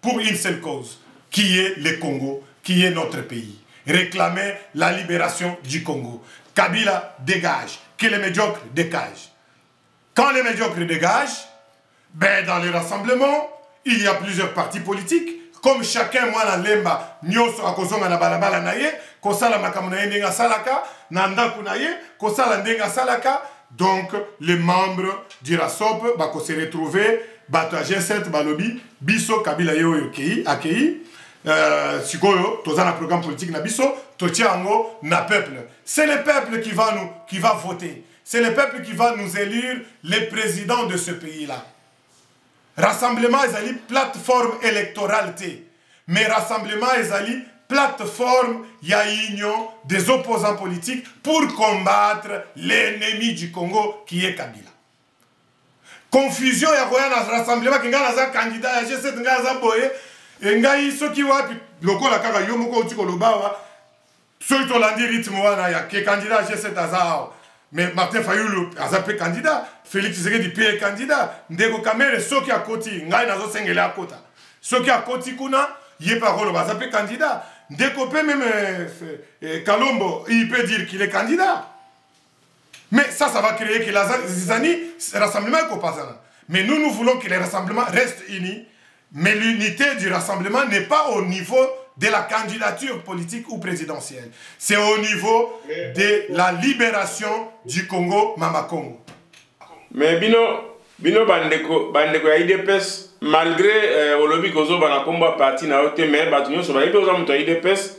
S2: pour une seule cause, qui est le Congo, qui est notre pays. Réclamer la libération du Congo. Kabila dégage, que les médiocres dégagent. Quand les médiocres dégagent, ben dans les rassemblements, il y a plusieurs partis politiques. Comme chacun, moi, na lemba, nyoso akozonga na balabala na ye, kosala makambo na ye ndenga salaka, na ndaku na ye, kosala ndenga salaka. Donc, les membres du RASOP bako se retrouver, bato a G7 balobi, biso Kabila yo akei, sikoyo, toza na programme politique na biso, totiango na peuple. C'est le peuple qui va voter. C'est le peuple qui va nous élire les présidents de ce pays-là. Rassemblement ezali plateforme électorale té. Mais rassemblement ezali plateforme ya union des opposants politiques pour combattre l'ennemi du Congo qui est Kabila. Confusion ya koya na rassemblement ki nga naza candidat ya G7 nga naza boye ngai soki wapi lokola kaka yo moko uti koloba soki tolandi rythme wana ya ke candidat G7 aza. Mais Martin Fayulu a zappé candidat, Félix Tshisekedi est candidat, Ndeko Kamere soki a koti, ngai nazo sengele a kota. Soki a koti kuna, yé parole a zappé candidat. Ndeko pe même Kalombo, il peut dire qu'il est candidat. Mais ça va créer que les années, rassemblement est compasant. Mais nous voulons que les rassemblements restent unis, mais l'unité du rassemblement n'est pas au niveau de la candidature politique ou présidentielle. C'est au niveau de la libération du Congo, Mama Congo.
S1: Mais bino bandeko ya IDPS, malgré olobi kozo bana komba parti na ote, mais bato nyoso ba ibe oza muto ya IDPS,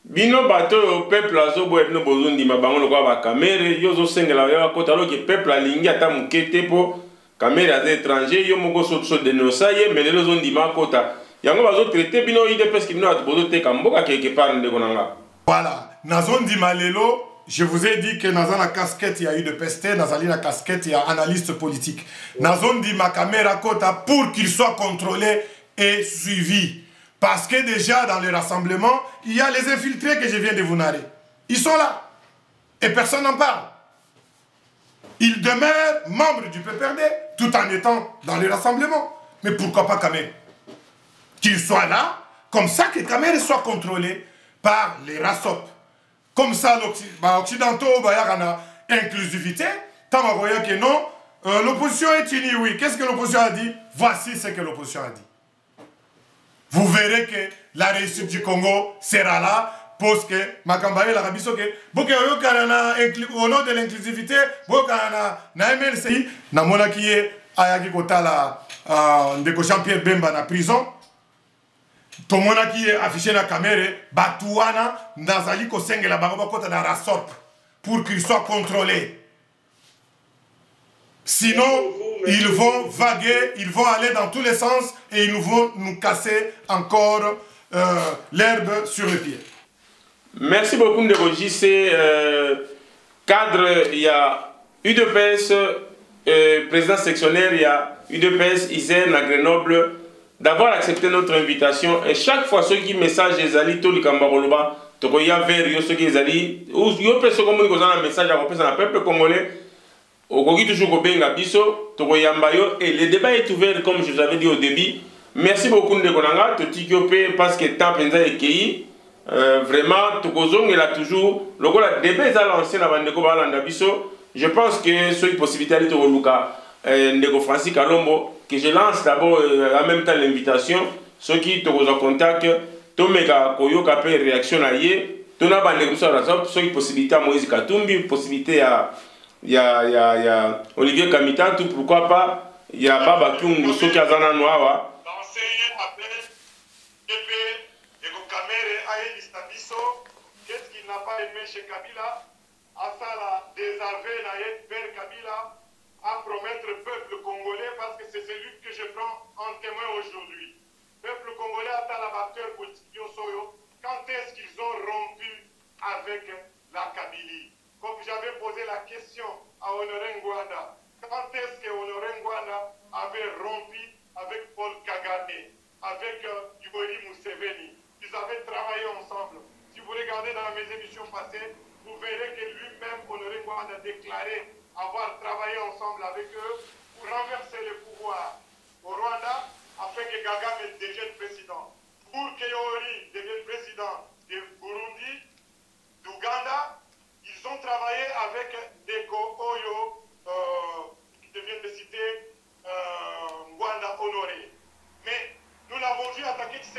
S1: bino bato au peuple azo boye bino bozundi mabango lokwa ba kamere, yozo sengela ya kota loki peuple alingi ata mukete po kamere aza étranger, yo moko so dénoncer ye, mais les zondi ma kota. Yango bazo traité bino IDPS ki bino atobozo te kamboka quelque part ndeko nanga.
S2: Voilà, nazondi malelo, je vous ai dit que dans la casquette il y a eu de peste, dans la casquette il y a analyste politique. Nazondi ma caméra kota pour qu'il soit contrôlé et suivi. Parce que déjà dans le rassemblement, il y a les infiltrés que je viens de vous narrer. Ils sont là. Et personne n'en parle. Ils demeurent membres du PPRD tout en étant dans le rassemblement. Mais pourquoi pas Kamere? Qu'il soit là, comme ça que Kamere soit contrôlé par les RASOP. Comme ça, l'Occidentaux, il y a une inclusivité. Tant qu'on voit que non, l'opposition est unie, oui. Qu'est-ce que l'opposition a dit? Voici ce que l'opposition a dit. Vous verrez que la réussite du Congo sera là, parce que Makambaye la rabiso que au nom de l'inclusivité, na MLCI, na mona qui est ayaki kotala ndeko Jean-Pierre Bemba na prison. Tomona qui est affiché na caméra, Batouana, Nazali Kosengela Bagobakota na Rasop, pour qu'il soit contrôlé. Sinon, ils vont vaguer, ils vont aller dans tous les sens et ils vont nous casser encore l'herbe sur le pied.
S1: Merci beaucoup, Ndeko JC. Cadre, il y a UDPS, président sectionnaire, il y a UDPS, Isère, à Grenoble, d'avoir accepté notre invitation. Et chaque fois, ceux qui messagent les alliés, tout le Kambaroloba, Tokoya vers ceux qui les alliés, ou yo peut se communiquer un message à représenter le peuple congolais, au Kogi toujours au Benga Biso, Tokoya Mbayo, et le débat est ouvert, comme je vous avais dit au début. Merci beaucoup, Ndeko Nanga, Totikopé, parce que tant Penza et Kei. Vraiment, Tokozong il a toujours le débat est lancé dans Ndeko Balanda Biso. Je pense que c'est une possibilité de Luka Ndeko Francis Kalombo que je lance d'abord en même temps l'invitation ceux qui te ont contact Tomega Koyoka pe réaction à yé Tona Bandeko Sarasop ceux qui possibilité à Moïse Katumbi possibilité à Olivier Kamita tout pourquoi pas il y a Baba Kungu ceux qui azana noawa
S2: qu'est-ce qu'il n'a pas aimé chez Kabila, à ça la désaveu vers Kabila, à promettre le peuple congolais, parce que c'est celui que je prends en témoin aujourd'hui. Peuple congolais a la batteur politique Soyo, quand est-ce qu'ils ont rompu avec la Kabylie? Comme j'avais posé la question à Honoré Ngwanda, quand est-ce que Honoré Ngwanda avait rompu avec Paul Kagame, avec Yoweri Museveni? Ils avaient travaillé ensemble. Si vous regardez dans mes émissions passées, vous verrez que lui-même, Honoré Ngwanda, a déclaré avoir travaillé ensemble avec eux pour renverser le pouvoir au Rwanda, afin que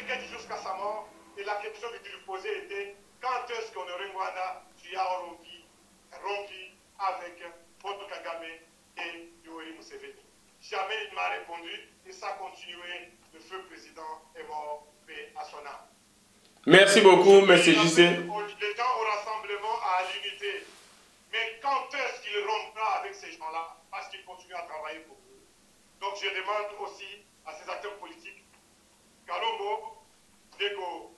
S2: Tshisekedi jusqu'à sa mort. Et la question que tu lui posais était quand est-ce qu'on aurait Rwanda, tu as rompu avec Paul Kagame et Yoweri Museveni. Jamais il m'a répondu et ça a continué. Le feu président est mort, paix à son âme.
S1: Merci beaucoup, M. JC.
S2: Les gens au rassemblement à l'unité. Mais quand est-ce qu'il rompra avec ces gens-là? Parce qu'ils continuent à travailler pour eux. Donc je demande aussi à ces acteurs politiques, Kalombo, Deko,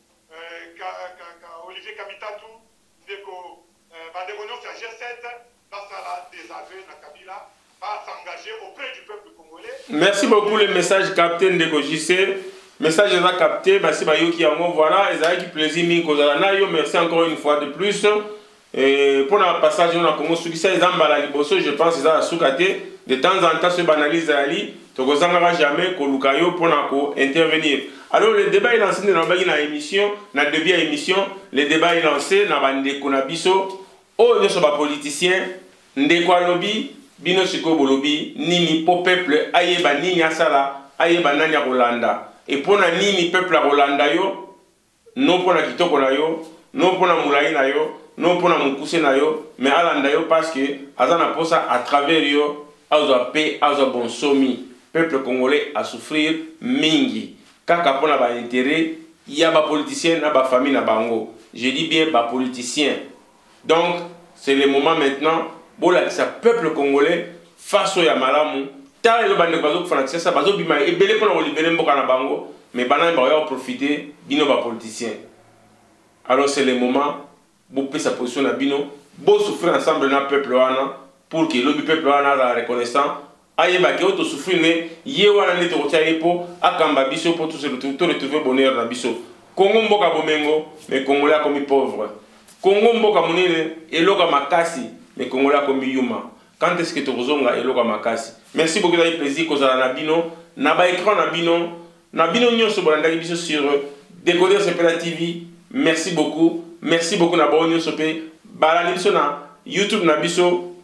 S2: Olivier Kamitatu, Deko, Bandegonio sur G7, Bassala des aveux, Nakabila, va s'engager auprès du peuple congolais.
S1: Merci beaucoup le message capitaine Deko JC. Message est capté, merci Bayoki Yango. Voilà, et avec plaisir, merci encore une fois de plus. Et pour le passage, on a commencé à je pense que c'est à Soukate. De temps en temps, ce banalise Ali, tu ne jamais Kolukayo pour intervenir. Alors, le débat est lancé dans la émission, dans le début de l'émission, le débat est lancé dans la Konabiso. Oh, nous sommes politiciens, Ndekwa Lobi, Bino Siko Bolobi, Nini, po peuple, Ayeba Nini Asala, Ayeba Nanya Rolanda. Et pour la Nini, peuple Rolanda yo, non pour la Kitoko na yo, non pour la Moulaï na yo, non pour la Mukuse na yo, mais Alanda yo parce que, Azana Posa à travers yo, Azo paix, Azo bon somi, peuple congolais à souffrir mingi. Kaka pour la intérêt, il y a des politiciens, il y a des familles, bango. Je dis bien des politiciens. Donc, c'est le moment maintenant, pour le peuple congolais, face au Yamalamu, tar le bande bazo français, ça bazo bima et belé pour le libérer mboka na bango, mais banan ba profiter bino ba politiciens. Alors c'est le moment pour prendre sa position na bino, pour souffrir ensemble na peuple wana pour que le peuple wana la reconnaissant. Aye ba ke auto souffrir ne ye wana ne to tia epo akamba biso pour tout se retrouver bonheur na biso. Congo mboka bomengo, mais Congolais comme pauvre. Congo mboka munene eloka makasi, mais Congolais comme yuma. Quand est-ce que tu as eloka makasi? Merci beaucoup d'avoir plaisir que vous avez nabino, naba écran nabino nyonso bolanda biso sur Décoder Sepela TV. Merci beaucoup naba nyonso pe balani biso na YouTube nabiso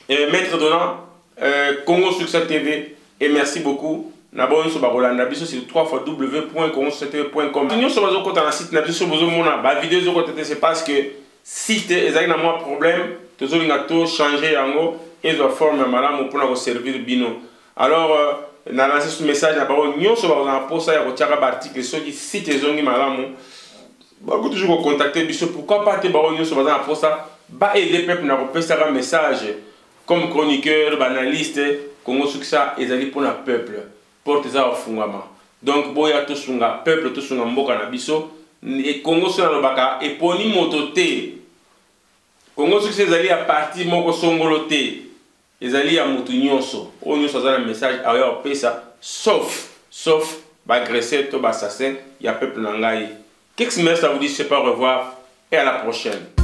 S1: Maître Donnant Congo Succès TV et merci beaucoup naba nyonso bolanda biso sur www.congosuccès.com. Nyonso bazo kota na site nabiso bozo mona ba vidéo zo kota c'est parce que site ezali na moi problème tozo linga to changer yango et de forme malamu pour servir bino. Alors na lancé ce message na baro nyonso ba na posa ya kotiaka ba article so qui site ezongi malamu ba ko toujours contacter biso pourquoi pas te baro nyonso ba na posa ba aider peuple na repesa un message comme chroniqueur, banaliste Congo Succès ezali pour na peuple porte za fungama. Donc boya to sunga peuple to sunga mboka na biso et Congo Succès na lobaka et poni mototé Congo Succès ezali à partir moko songolo te. Ezali ya mutu nyonso. O nyonso azana message aya opesa sauf ba agresseur to ba assassin ya peuple na ngai. Qu'est-ce que ça vous dit, c'est pas au revoir et à la prochaine.